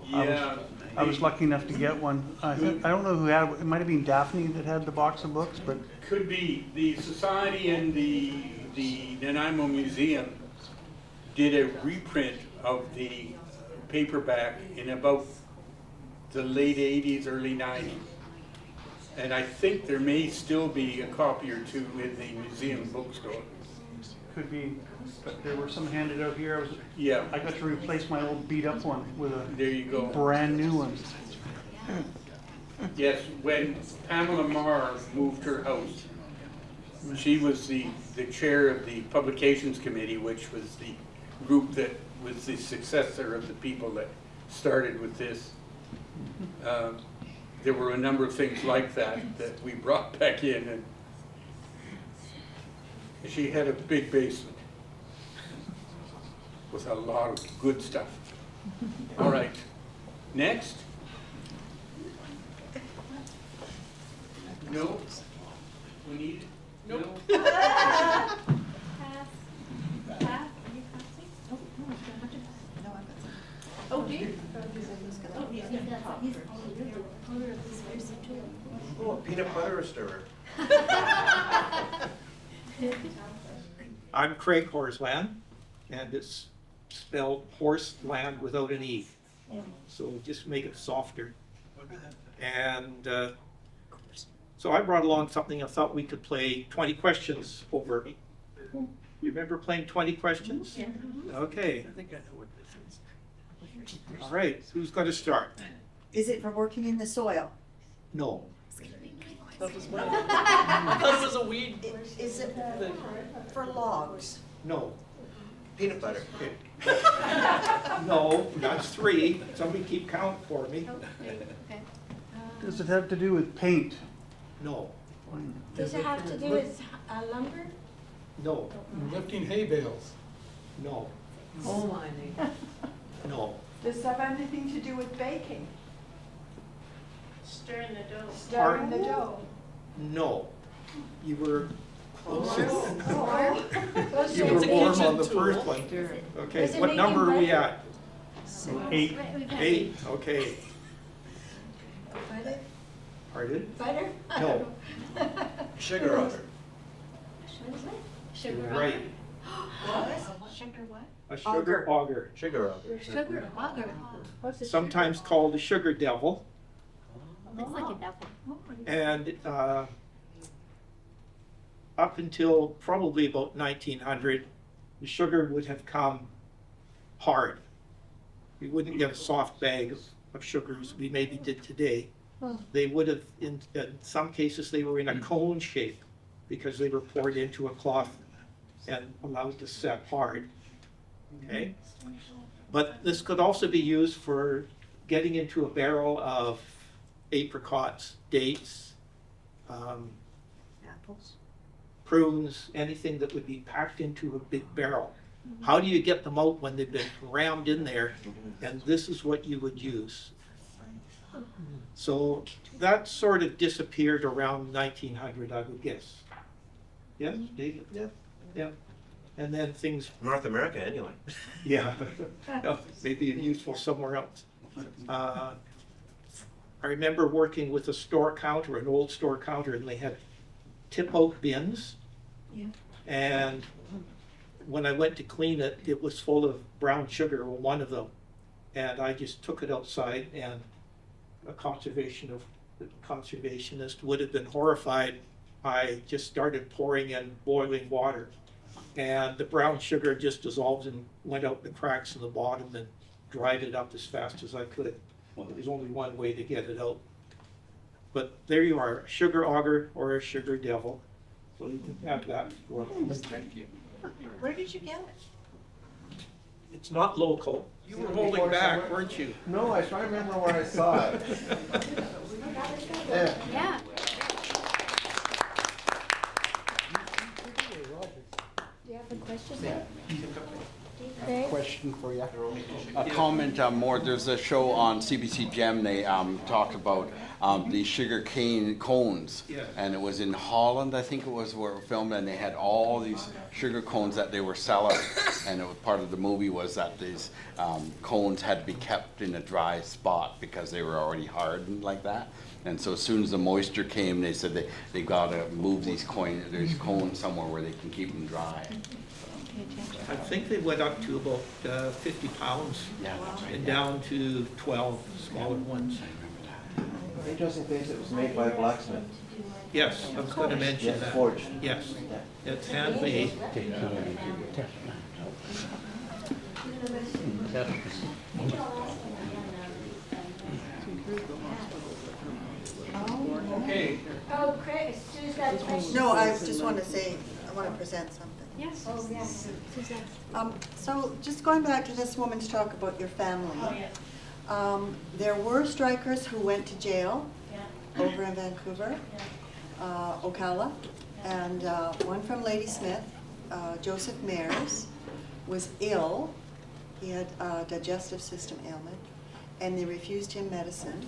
Yeah. I was lucky enough to get one. I don't know who had it. It might have been Daphne that had the box of books, but Could be. The Society and the Nanaimo Museum did a reprint of the paperback in about the late 80s, early 90s. And I think there may still be a copy or two in the museum bookstore. could be. But there were some handed out here. Yeah. I got to replace my old beat up one with a There you go. brand new one. Yes, when Pamela Marr moved her house, she was the chair of the Publications Committee, which was the group that was the successor of the people that started with this. There were a number of things like that we brought back in, and she had a big basement with a lot of good stuff. All right, next. No? We need? Nope. Pass. Pass. Are you passing? Oh, do you? Oh, yeah. Oh, a peanut butter stirrer. I'm Craig Horsland, and it's spelled horse land without an E. So just make it softer. And so I brought along something I thought we could play 20 questions over. You remember playing 20 questions? Yeah. Okay. I think I know what this is. All right, who's going to start? Is it for working in the soil? No. I thought it was a weed. Is it for logs? No. Peanut butter. No, that's 3. Somebody keep count for me. Okay. Does it have to do with paint? No. Does it have to do with lumber? No. Lifting hay bales. No. Coal mining. No. Does that have anything to do with baking? Stirring the dough. Stirring the dough? No. You were close. Those You are- were a warm kitchen on the tool. first one. Does Okay, it what make number you are we better? at? 8. 8, okay. Butter? Pardon? Butter? No. Sugar auger. Sugar. You're right. Sugar what? A sugar auger. Sugar auger. Sugar, auger. What's a Sometimes called a sugar devil. Looks like a devil. And up until probably about 1900, the sugar would have come hard. We wouldn't get a soft bag of sugars we maybe did today. They would have, in some cases, they were in a cone shape because they were poured into a cloth and allowed to set hard. Okay? But this could also be used for getting into a barrel of apricots, dates, Apples. prunes, anything that would be packed into a big barrel. How do you get them out when they've been rammed in there? And this is what you would use. So that sort of disappeared around 1900, I would guess. Yes, David? Yeah. Yeah. And then things, North America, anyway. yeah, no, maybe useful somewhere else. I remember working with a store counter, an old store counter, and they had tip oak bins. Yeah. And when I went to clean it, it was full of brown sugar, one of them. And I just took it outside, and a conservationist would have been horrified. I just started pouring in boiling water. And the brown sugar just dissolved and went out the cracks in the bottom and dried it up as fast as I could. Well, there's only one way to get it out. But there you are, a sugar auger or a sugar devil. So you can have that. Thank you. Where did you get it? It's not local. You were holding back, weren't you? No, I was trying to remember where I saw it. Yeah. Yeah. Do you have a question? Question for you. A comment more, there's a show on CBC Gem, they talked about the sugar cane cones. Yeah. And it was in Holland, I think it was, where it filmed, and they had all these sugar cones that they were selling. And it was part of the movie was that these cones had to be kept in a dry spot because they were already hardened like that. And so as soon as the moisture came, they said they gotta move these cones somewhere where they can keep them dry. I think they went up to about 50 pounds Yeah, that's right. and down to 12 smaller ones. Just in case it was made by a blacksmith. Yes, I was going to mention Yes, that. forged. Yes, it's handmade. Okay. Oh, Chris, Sue's got a question. No, I just want to say, I want to present something. Yes. Oh, yes. So just going back to this woman's talk about your family. Oh, yeah. There were strikers who went to jail Yeah. over in Vancouver, Ocala, and one from Ladysmith, Joseph Mayers, was ill. He had a digestive system ailment, and they refused him medicine.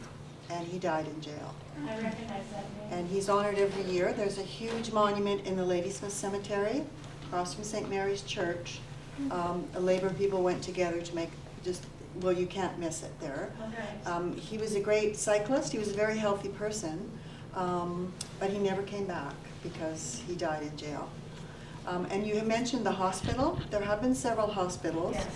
and he died in jail. I recognize that name. And he's honored every year. There's a huge monument in the Ladysmith Cemetery, across from St. Mary's Church. Labor people went together to make well, you can't miss it there. Okay. He was a great cyclist. He was a very healthy person, but he never came back because he died in jail. And you have mentioned the hospital. There have been several hospitals. Yes.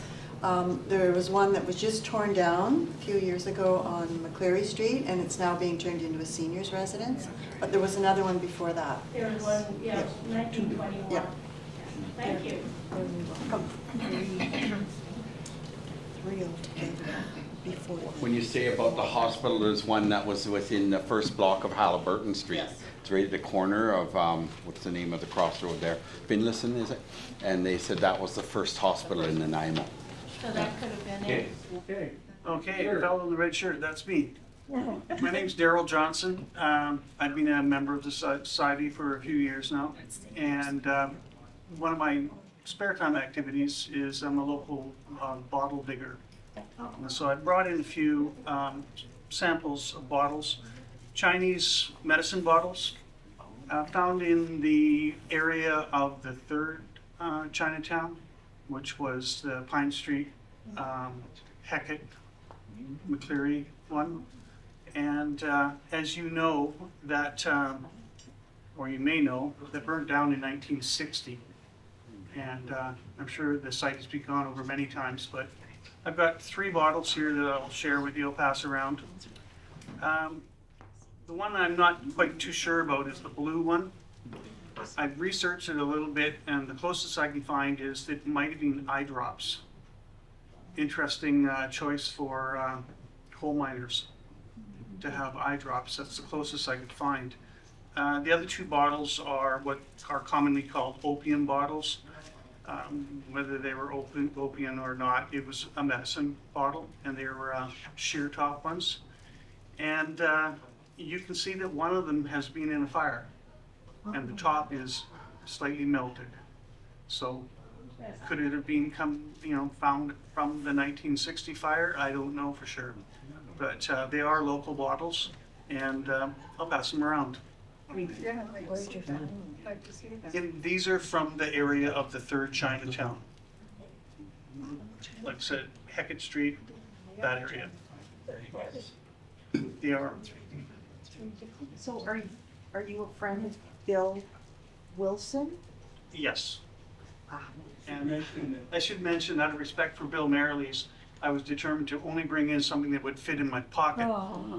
There was one that was just torn down a few years ago on McCleary Street, and it's now being turned into a seniors residence. But there was another one before that. There was one, yeah, 1921. Yeah. Thank you. Three altogether before that. When you say about the hospital, there's one that was within the first block of Halliburton Street. Yes. It's right at the corner of, what's the name of the crossroad there? Finlayson, is it? And they said that was the first hospital in Nanaimo. So that could have been it. Okay, fellow in the red shirt, that's me. My name's Daryl Johnson. I've been a member of the society for a few years now. And one of my spare time activities is I'm a local bottle digger. And so I brought in a few samples of bottles, Chinese medicine bottles, found in the area of the third Chinatown, which was the Pine Street, Heckett, McCleary one. And as you know, that, or you may know, that burned down in 1960. And I'm sure the site has been gone over many times, but I've got 3 bottles here that I'll share with you, I'll pass around. The one I'm not quite too sure about is the blue one. I've researched it a little bit, and the closest I can find is that it might have been eye drops. Interesting choice for coal miners to have eye drops. That's the closest I could find. The other 2 bottles are what are commonly called opium bottles. Whether they were opium or not, it was a medicine bottle, and they were sheer top ones. And you can see that one of them has been in a fire, and the top is slightly melted. So could it have been found from the 1960 fire? I don't know for sure, but they are local bottles, and I'll pass them around. And these are from the area of the third Chinatown. Like I said, Heckett Street, that area. They are. So are you a friend of Bill Wilson? Yes. And I should mention, out of respect for Bill Merrilies, I was determined to only bring in something that would fit in my pocket,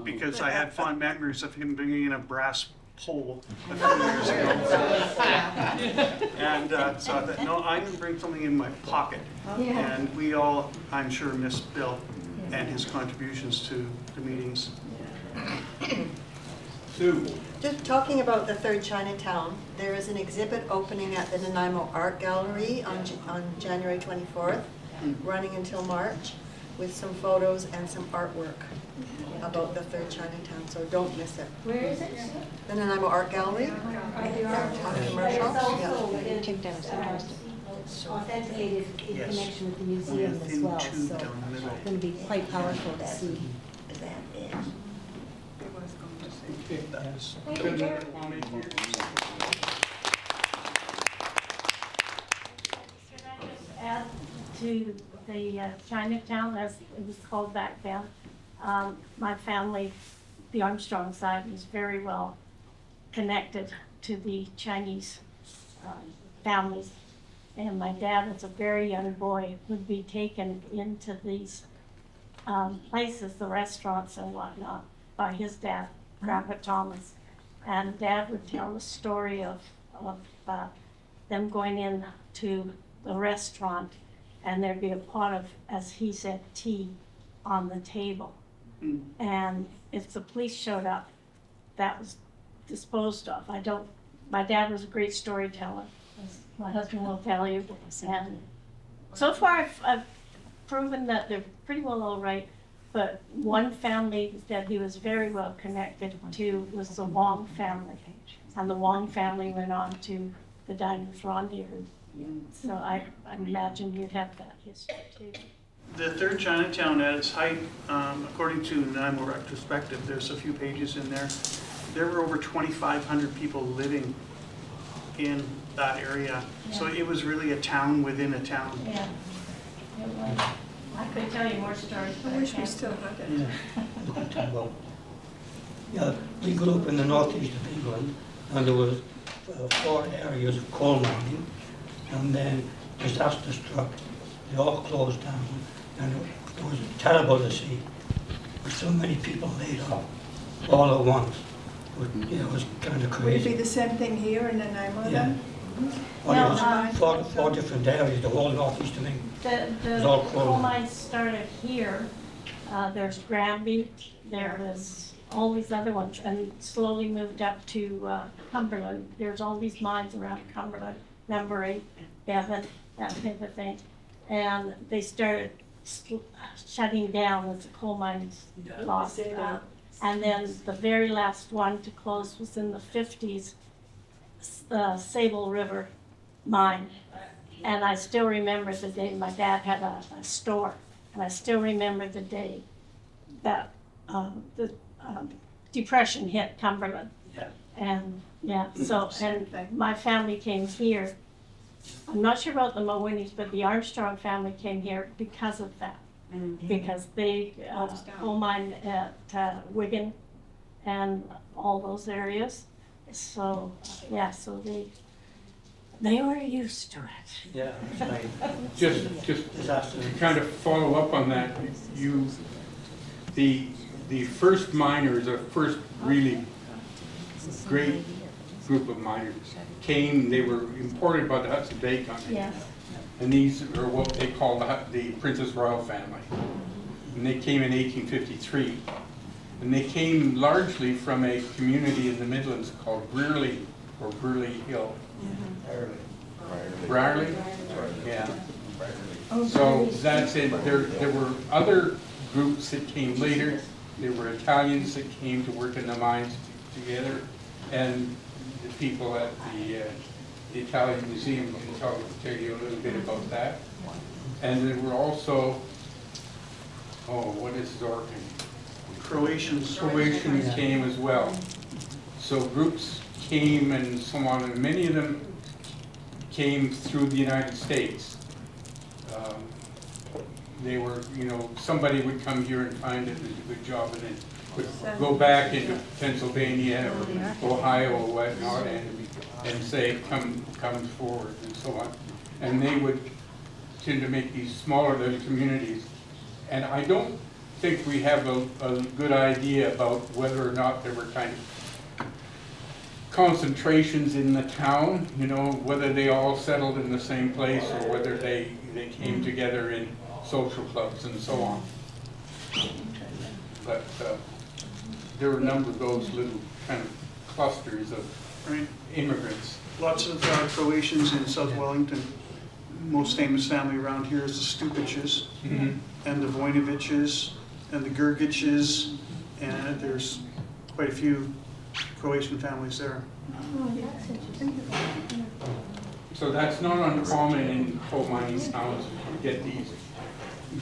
because I had fond memories of him bringing in a brass pole a few years ago. And so I thought, no, I'm going to bring something in my pocket. And we all, I'm sure, miss Bill and his contributions to the meetings. Sue. Just talking about the third Chinatown, there is an exhibit opening at the Nanaimo Art Gallery on January 24th, running until March, with some photos and some artwork about the third Chinatown, so don't miss it. Where is it? The Nanaimo Art Gallery. On Commercial. Yeah. Authenticated in Yes. connection with the museum as well, so it's going to be quite powerful to see. Add to the Chinatown, as it was called back then. My family, the Armstrong side, was very well connected to the Chinese families. And my dad, as a very young boy, would be taken into these places, the restaurants and whatnot, by his dad, Grandpa Thomas. And Dad would tell the story of them going in to the restaurant, and there'd be a pot of, as he said, tea on the table. And if the police showed up, that was disposed of. My dad was a great storyteller, as my husband will tell you. And so far I've proven that they're pretty well all right, but one family that he was very well connected to was the Wong family. And the Wong family went on to the Diners Rendezvous. So I imagine you'd have that history too. The third Chinatown at its height, according to Nanaimo retrospective, there's a few pages in there. There were over 2,500 people living in that area. So it was really a town within a town. Yeah, it was. I could tell you more stories, but I wish we can't. still had it. Yeah, well, yeah, we grew up in the northeast of England, and there was 4 areas of coal mining, and then disaster struck. They all closed down, and it was terrible to see. With so many people laid off all at once. It was kind of Would it be crazy. the same thing here in Nanaimo Yeah. then? Well, it No, was four different areas, the whole northeast of England. The It's all coal coal. mines started here. There's Granby, there was all these other ones, and slowly moved up to Cumberland. There's all these mines around Cumberland, number 8, Bevan, that type of thing. And they started shutting down as the coal mines lost. And then the very last one to close was in the 50s, the Sable River mine. And I still remember the day my dad had a store, and I still remember the day that the Depression hit Cumberland. Yeah. And yeah, so, and my family came here. I'm not sure about the Mowinnies, but the Armstrong family came here because of that. Because they coal mine at Wigan and all those areas. So, yeah, so they were used to it. Yeah, that's right. Just Disaster. to kind of follow up on that, the first miners, the first really great group of miners came, they were imported by the Hudson Bay Company. Yes. And these are what they call the Princess Royal family. And they came in 1853. And they came largely from a community in the Midlands called Brierley, or Brierley Hill. Brierley? Yeah. So that's it. There were other groups that came later. There were Italians that came to work in the mines together. And the people at the Italian Museum can tell you a little bit about that. And there were also, what is Zorkin? Croatians. Croatians came as well. So groups came and so on, and many of them came through the United States. They were, somebody would come here and find it was a good job, and then would go back into Pennsylvania or Ohio or whatnot, and say, come forward, and so on. And they would tend to make these smaller little communities. And I don't think we have a good idea about whether or not there were kind of concentrations in the town, whether they all settled in the same place or whether they came together in social clubs and so on. But there were a number of those little kind of clusters of immigrants. Lots of Croatians in South Wellington. Most famous family around here is the Stupiches, and the Vojinoviches, and the Gergiches, and there's quite a few Croatian families there. Oh, that's interesting. So that's not uncommon in coal mining towns to get these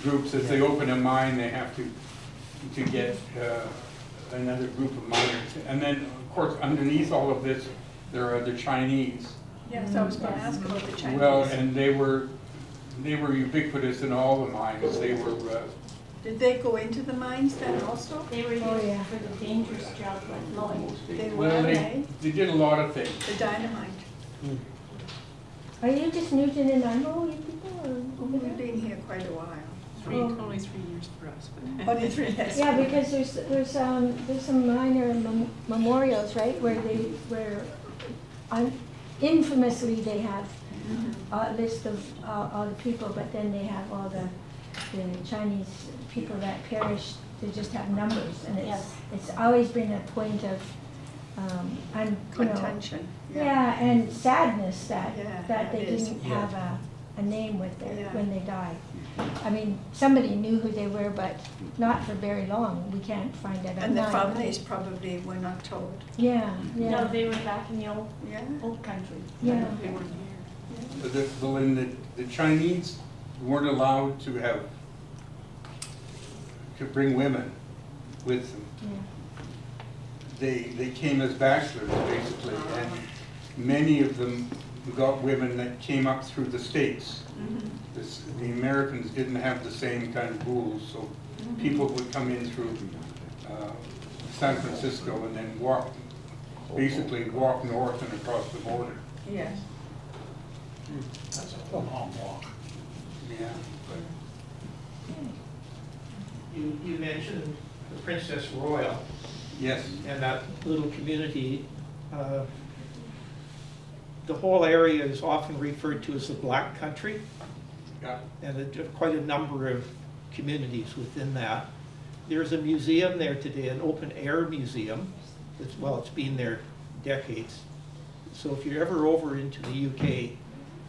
groups. As they open a mine, they have to get another group of miners. And then, of course, underneath all of this, there are the Chinese. Yes, I was going to ask about the Chinese. Well, and they were ubiquitous in all the mines. They were. Did they go into the mines then also? They were used for the dangerous job like mowing. They were, Well, right? they did a lot of things. The dynamite. Are you just new to Nanaimo, you people, or over We've there? been here quite a while. Only 3 years for us, but. Only 3 years. Yeah, because there's some minor memorials, right, where infamously they have a list of all the people, but then they have all the Chinese people that perished. They just have numbers, and it's always been a point of Contention. yeah, and sadness that they it is. didn't have a name with it when they died. I mean, somebody knew who they were, but not for very long. We can't find it And the online. families probably were not told. Yeah, yeah. No, they were back in the Yeah. old country. Yeah. They weren't here. The Chinese weren't allowed to have to bring women with them. They came as bachelors, basically, and many of them got women that came up through the States. The Americans didn't have the same kind of rules, so people would come in through San Francisco and then basically walk north and across the border. Yes. That's a long walk. Yeah. You mentioned the Princess Royal. Yes. And that little community. The whole area is often referred to as the Black Country. Yeah. And there are quite a number of communities within that. There's a museum there today, an open-air museum. It's been there decades. So if you're ever over into the UK,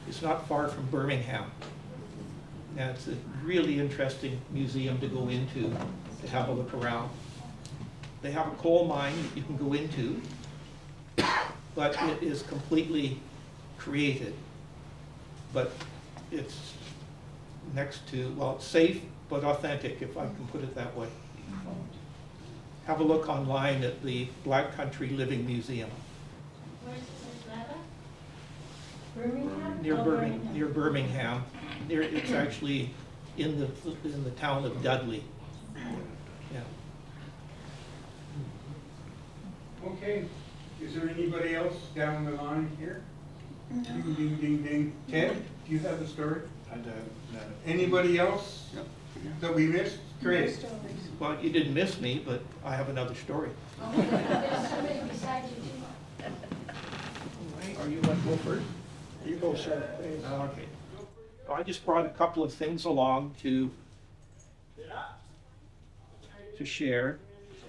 it's not far from Birmingham. And it's a really interesting museum to go into, to have a look around. They have a coal mine that you can go into, but it is completely created. But it's next to, well, it's safe but authentic, if I can put it that way. Have a look online at the Black Country Living Museum. Where's that? Birmingham? Near Birmingham. It's actually in the town of Dudley. Yeah. Okay, is there anybody else down the line here? Ding, ding, ding, ding. Ted, do you have a story? I don't know. Anybody else that we missed? Great. Well, you didn't miss me, but I have another story. Are you want to go first? You go, sir. Okay. I just brought a couple of things along to share,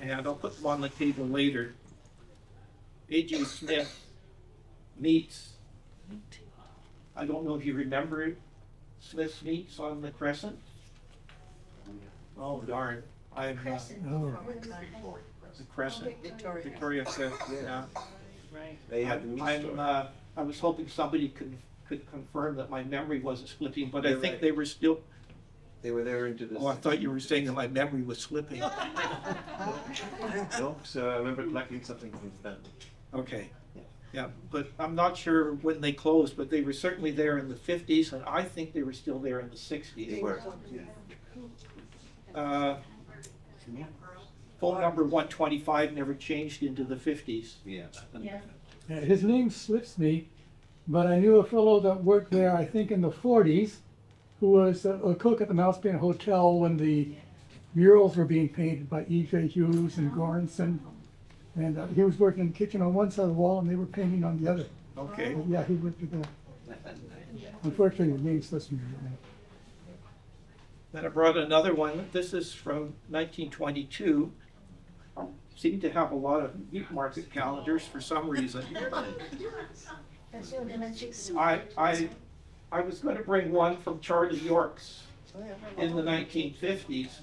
and I'll put them on the table later. A.J. Smith Meats. I don't know if you remember Smith's Meats on the Crescent. Oh darn! I'm the Crescent, Victoria Crescent. Yeah. They had the meat store. I was hoping somebody could confirm that my memory wasn't slipping, but I You're think right. they were still. They were there into this. Oh, I thought you were saying that my memory was slipping. No, so I remember collecting something from them. Okay. Yeah, but I'm not sure when they closed, but they were certainly there in the 50s, and I think they were still there in the 60s. They were. Phone number 125 never changed into the 50s. Yeah. Yeah. Yeah, his name slips me, but I knew a fellow that worked there, I think in the 40s, who was a cook at the Mouse Bin Hotel when the murals were being painted by E.J. Hughes and Goranson. And he was working in the kitchen on one side of the wall and they were painting on the other. Okay. Yeah, he worked at that. Unfortunately, his name slips me right now. Then I brought another one. This is from 1922. Seemed to have a lot of meat market calendars for some reason. I was going to bring one from Charlie York's in the 1950s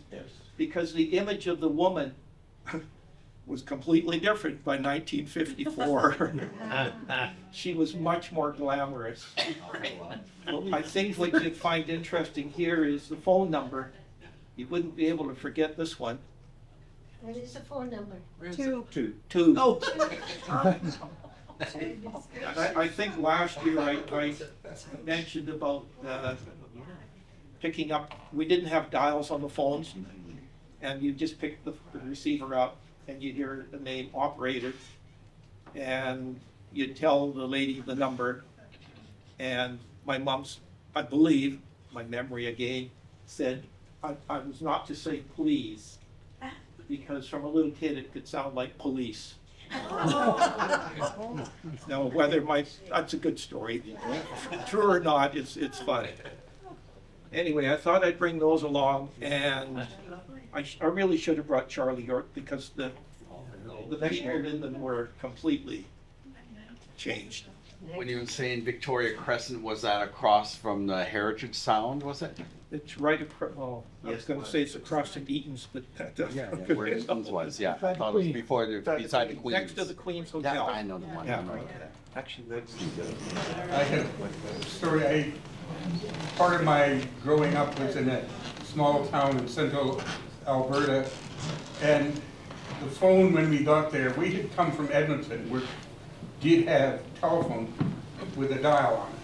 because the image of the woman was completely different by 1954. She was much more glamorous. I think what you'd find interesting here is the phone number. You wouldn't be able to forget this one. What is the phone number? Two. Oh. I think last year I mentioned about picking up, we didn't have dials on the phones, and you just pick the receiver up and you'd hear the name operator, and you'd tell the lady the number, and my mom's, I believe, my memory again, said I was not to say please, because from a little kid it could sound like police. Now, that's a good story. True or not, it's funny. Anyway, I thought I'd bring those along, and I really should have brought Charlie York because the people in them were completely changed. When you were saying Victoria Crescent, was that across from the Heritage Sound, was it? It's right across, oh, I was gonna say it's across from Eaton's, but that doesn't. Where Eaton's was, yeah. I thought it was before, beside the Queen's. Next to the Queen's Hotel. Yeah, I know the one. Yeah. I know. Actually, that's I have a story. Part of my growing up was in a small town in central Alberta, and the phone, when we got there, we had come from Edmonton, we did have telephone with a dial on it.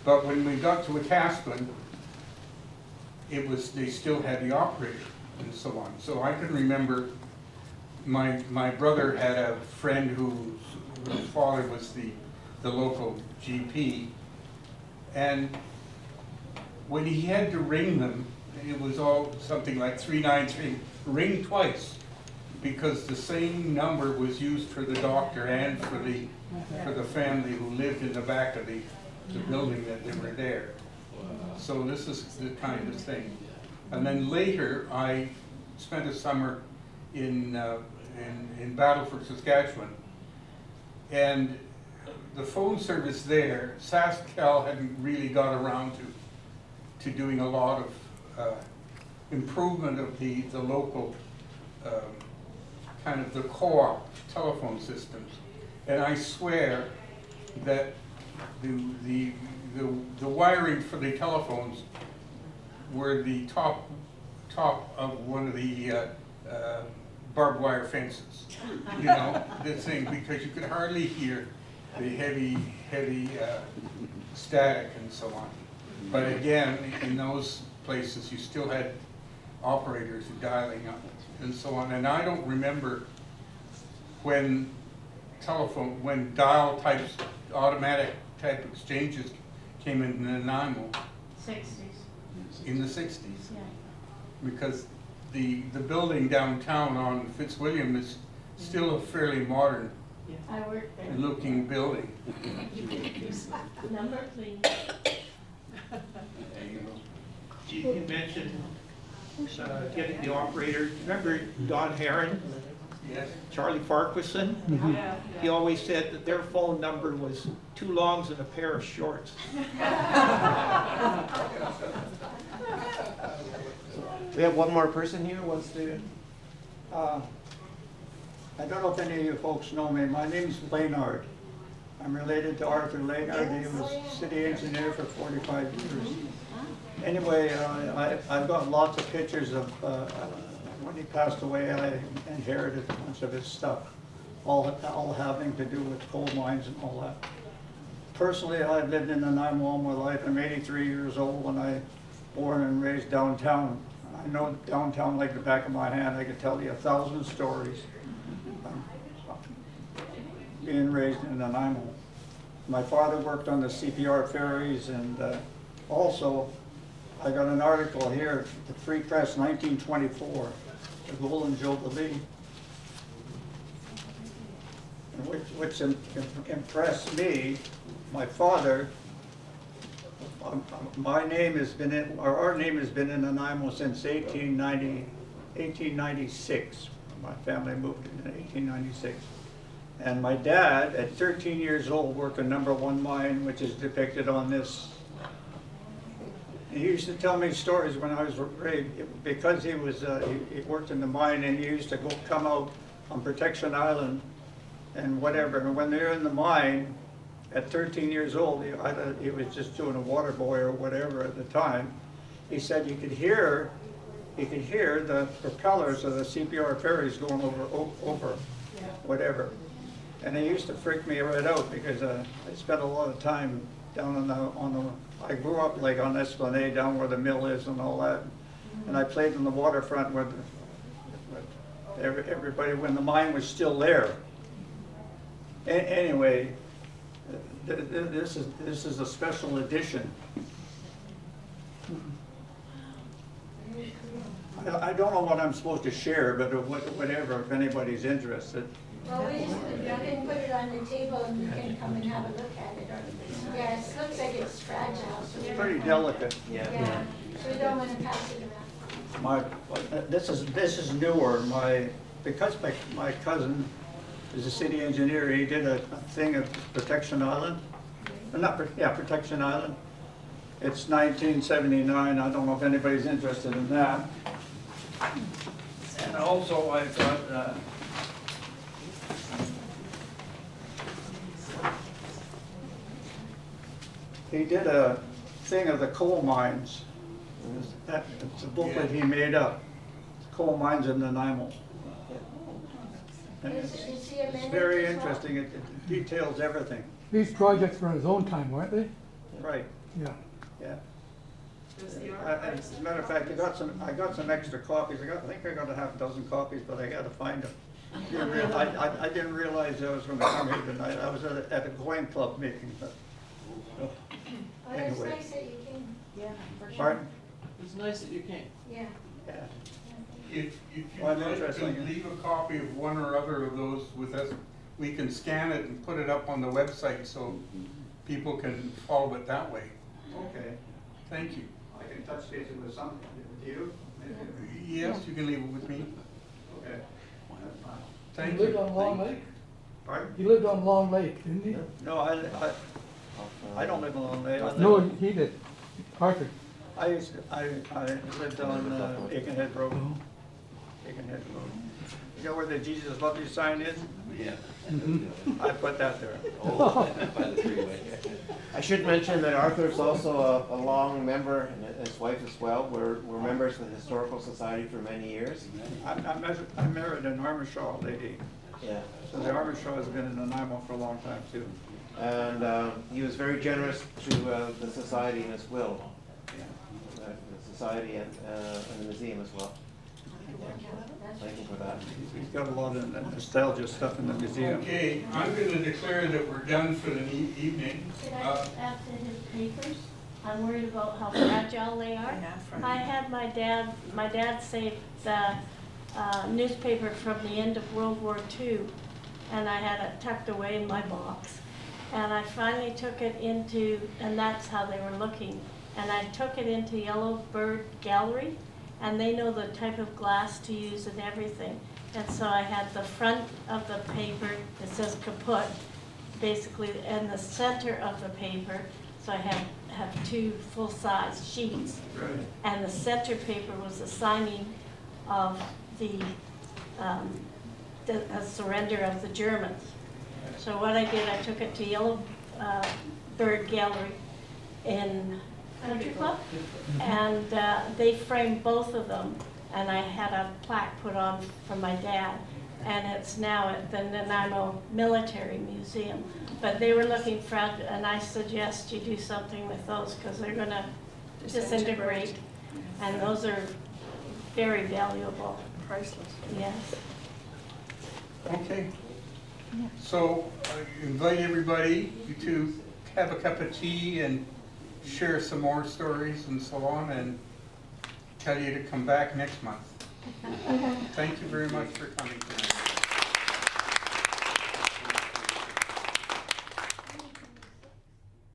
But when we got to Wetaskiwin, they still had the operator and so on. So I can remember my brother had a friend whose father was the local GP, and when he had to ring them, it was all something like 393, ring twice, because the same number was used for the doctor and for the family who lived in the back of the building that they were there. So this is the kind of thing. And then later, I spent a summer in Battleford, Saskatchewan, and the phone service there, SaskTel hadn't really got around to doing a lot of improvement of the local kind of the co-op telephone systems. And I swear that the wiring for the telephones were the top of one of the barbed wire fences, you know, the thing, because you could hardly hear the heavy static and so on. But again, in those places, you still had operators dialing up and so on. And I don't remember when dial types, automatic type exchanges came in Nanaimo. 60s. In the 60s. Yeah. Because the building downtown on Fitzwilliam is still a fairly modern I worked there. looking building. Number, please. You mentioned getting the operator. Remember Don Heron? Yes. Charlie Farquharson? He always said that their phone number was 2 longs and a pair of shorts. We have one more person here, wants to... I don't know if any of you folks know me. My name's Laynard. I'm related to Arthur Laynard. He was city engineer for 45 years. Anyway, I've got lots of pictures of when he passed away. I inherited a bunch of his stuff, all having to do with coal mines and all that. Personally, I've lived in Nanaimo all my life. I'm 83 years old and I born and raised downtown. I know downtown like the back of my hand. I could tell you 1,000 stories. Being raised in Nanaimo. My father worked on the CPR ferries, and also I got an article here, the Free Press 1924, the Golden Jubilee, which impressed me. My father, my name has been in, or our name has been in Nanaimo since 1896. My family moved in 1896. And my dad, at 13 years old, worked a #1 mine, which is depicted on this. He used to tell me stories when I was raised, because he worked in the mine, and he used to come out on Protection Island and whatever. And when they're in the mine, at 13 years old, he was just doing a water boy or whatever at the time. He said you could hear the propellers of the CPR ferries going over whatever. And it used to freak me right out because I spent a lot of time down I grew up like on Esplanade, down where the mill is and all that. And I played on the waterfront with everybody when the mine was still there. Anyway, this is a special edition. I don't know what I'm supposed to share, but whatever, if anybody's interested. Well, you can put it on the table and you can come and have a look at it. Yeah, it looks like it's fragile. It's pretty delicate. Yeah, so we don't want to pass it around. This is newer. Because my cousin is a city engineer, he did a thing at Protection Island. Protection Island. It's 1979. I don't know if anybody's interested in that. And also I've got he did a thing of the coal mines. It's a booklet he made up. coal mines in Nanaimo. And it's very interesting, it details everything. These projects were in his own time, weren't they? Right, Yeah. yeah. As a matter of fact, I got some extra copies. I think I got a half dozen copies, but I gotta find them. I didn't realize I was gonna come here tonight. I was at a Goyim Club meeting, but, anyway. that you came. Yeah, for Pardon? It's nice that you came. Yeah. Yeah. If you'd Well, like to interesting. leave a copy of one or other of those with us, we can scan it and put it up on the website so people can follow it that way. Okay. Thank you. I can touch base with some, with you? Yes, you can leave it with me. Okay. Thank He lived you. on Long Lake? Pardon? He lived on Long Lake, didn't he? No, I don't live alone there. No, he did. Arthur. I lived on Aikenhead Road. Aikenhead Road. You know where the Jesus Love You sign is? Yeah. I put that there. Oh, by the freeway. I should mention that Arthur's also a long member, and his wife as well. We're members of the Historical Society for many years. I married an Armishaw lady. Yeah. So the Armishaw has been in Nanaimo for a long time too. And he was very generous to the society in his will. The society and the museum as well. Thank you for that. He's got a lot of nostalgia stuff in the museum. Okay, I'm gonna declare that we're done for the evening. Can I add to his papers? I'm worried about how fragile they are. I had my dad saved the newspaper from the end of World War II, and I had it tucked away in my box. And I finally took it into, and that's how they were looking, and I took it into Yellow Bird Gallery, and they know the type of glass to use and everything. And so I had the front of the paper that says kaput, basically, and the center of the paper, so I have two full-size sheets. Right. And the center paper was the signing of the surrender of the Germans. So what I did, I took it to Yellow Bird Gallery in Country Club, and they framed both of them, and I had a plaque put on for my dad, and it's now at the Nanaimo Military Museum. But they were looking for, and I suggest you do something with those, because they're gonna disintegrate, and those are very valuable. Priceless. Yes. Okay. So I invite everybody to have a cup of tea and share some more stories and so on, and tell you to come back next month. Thank you very much for coming tonight.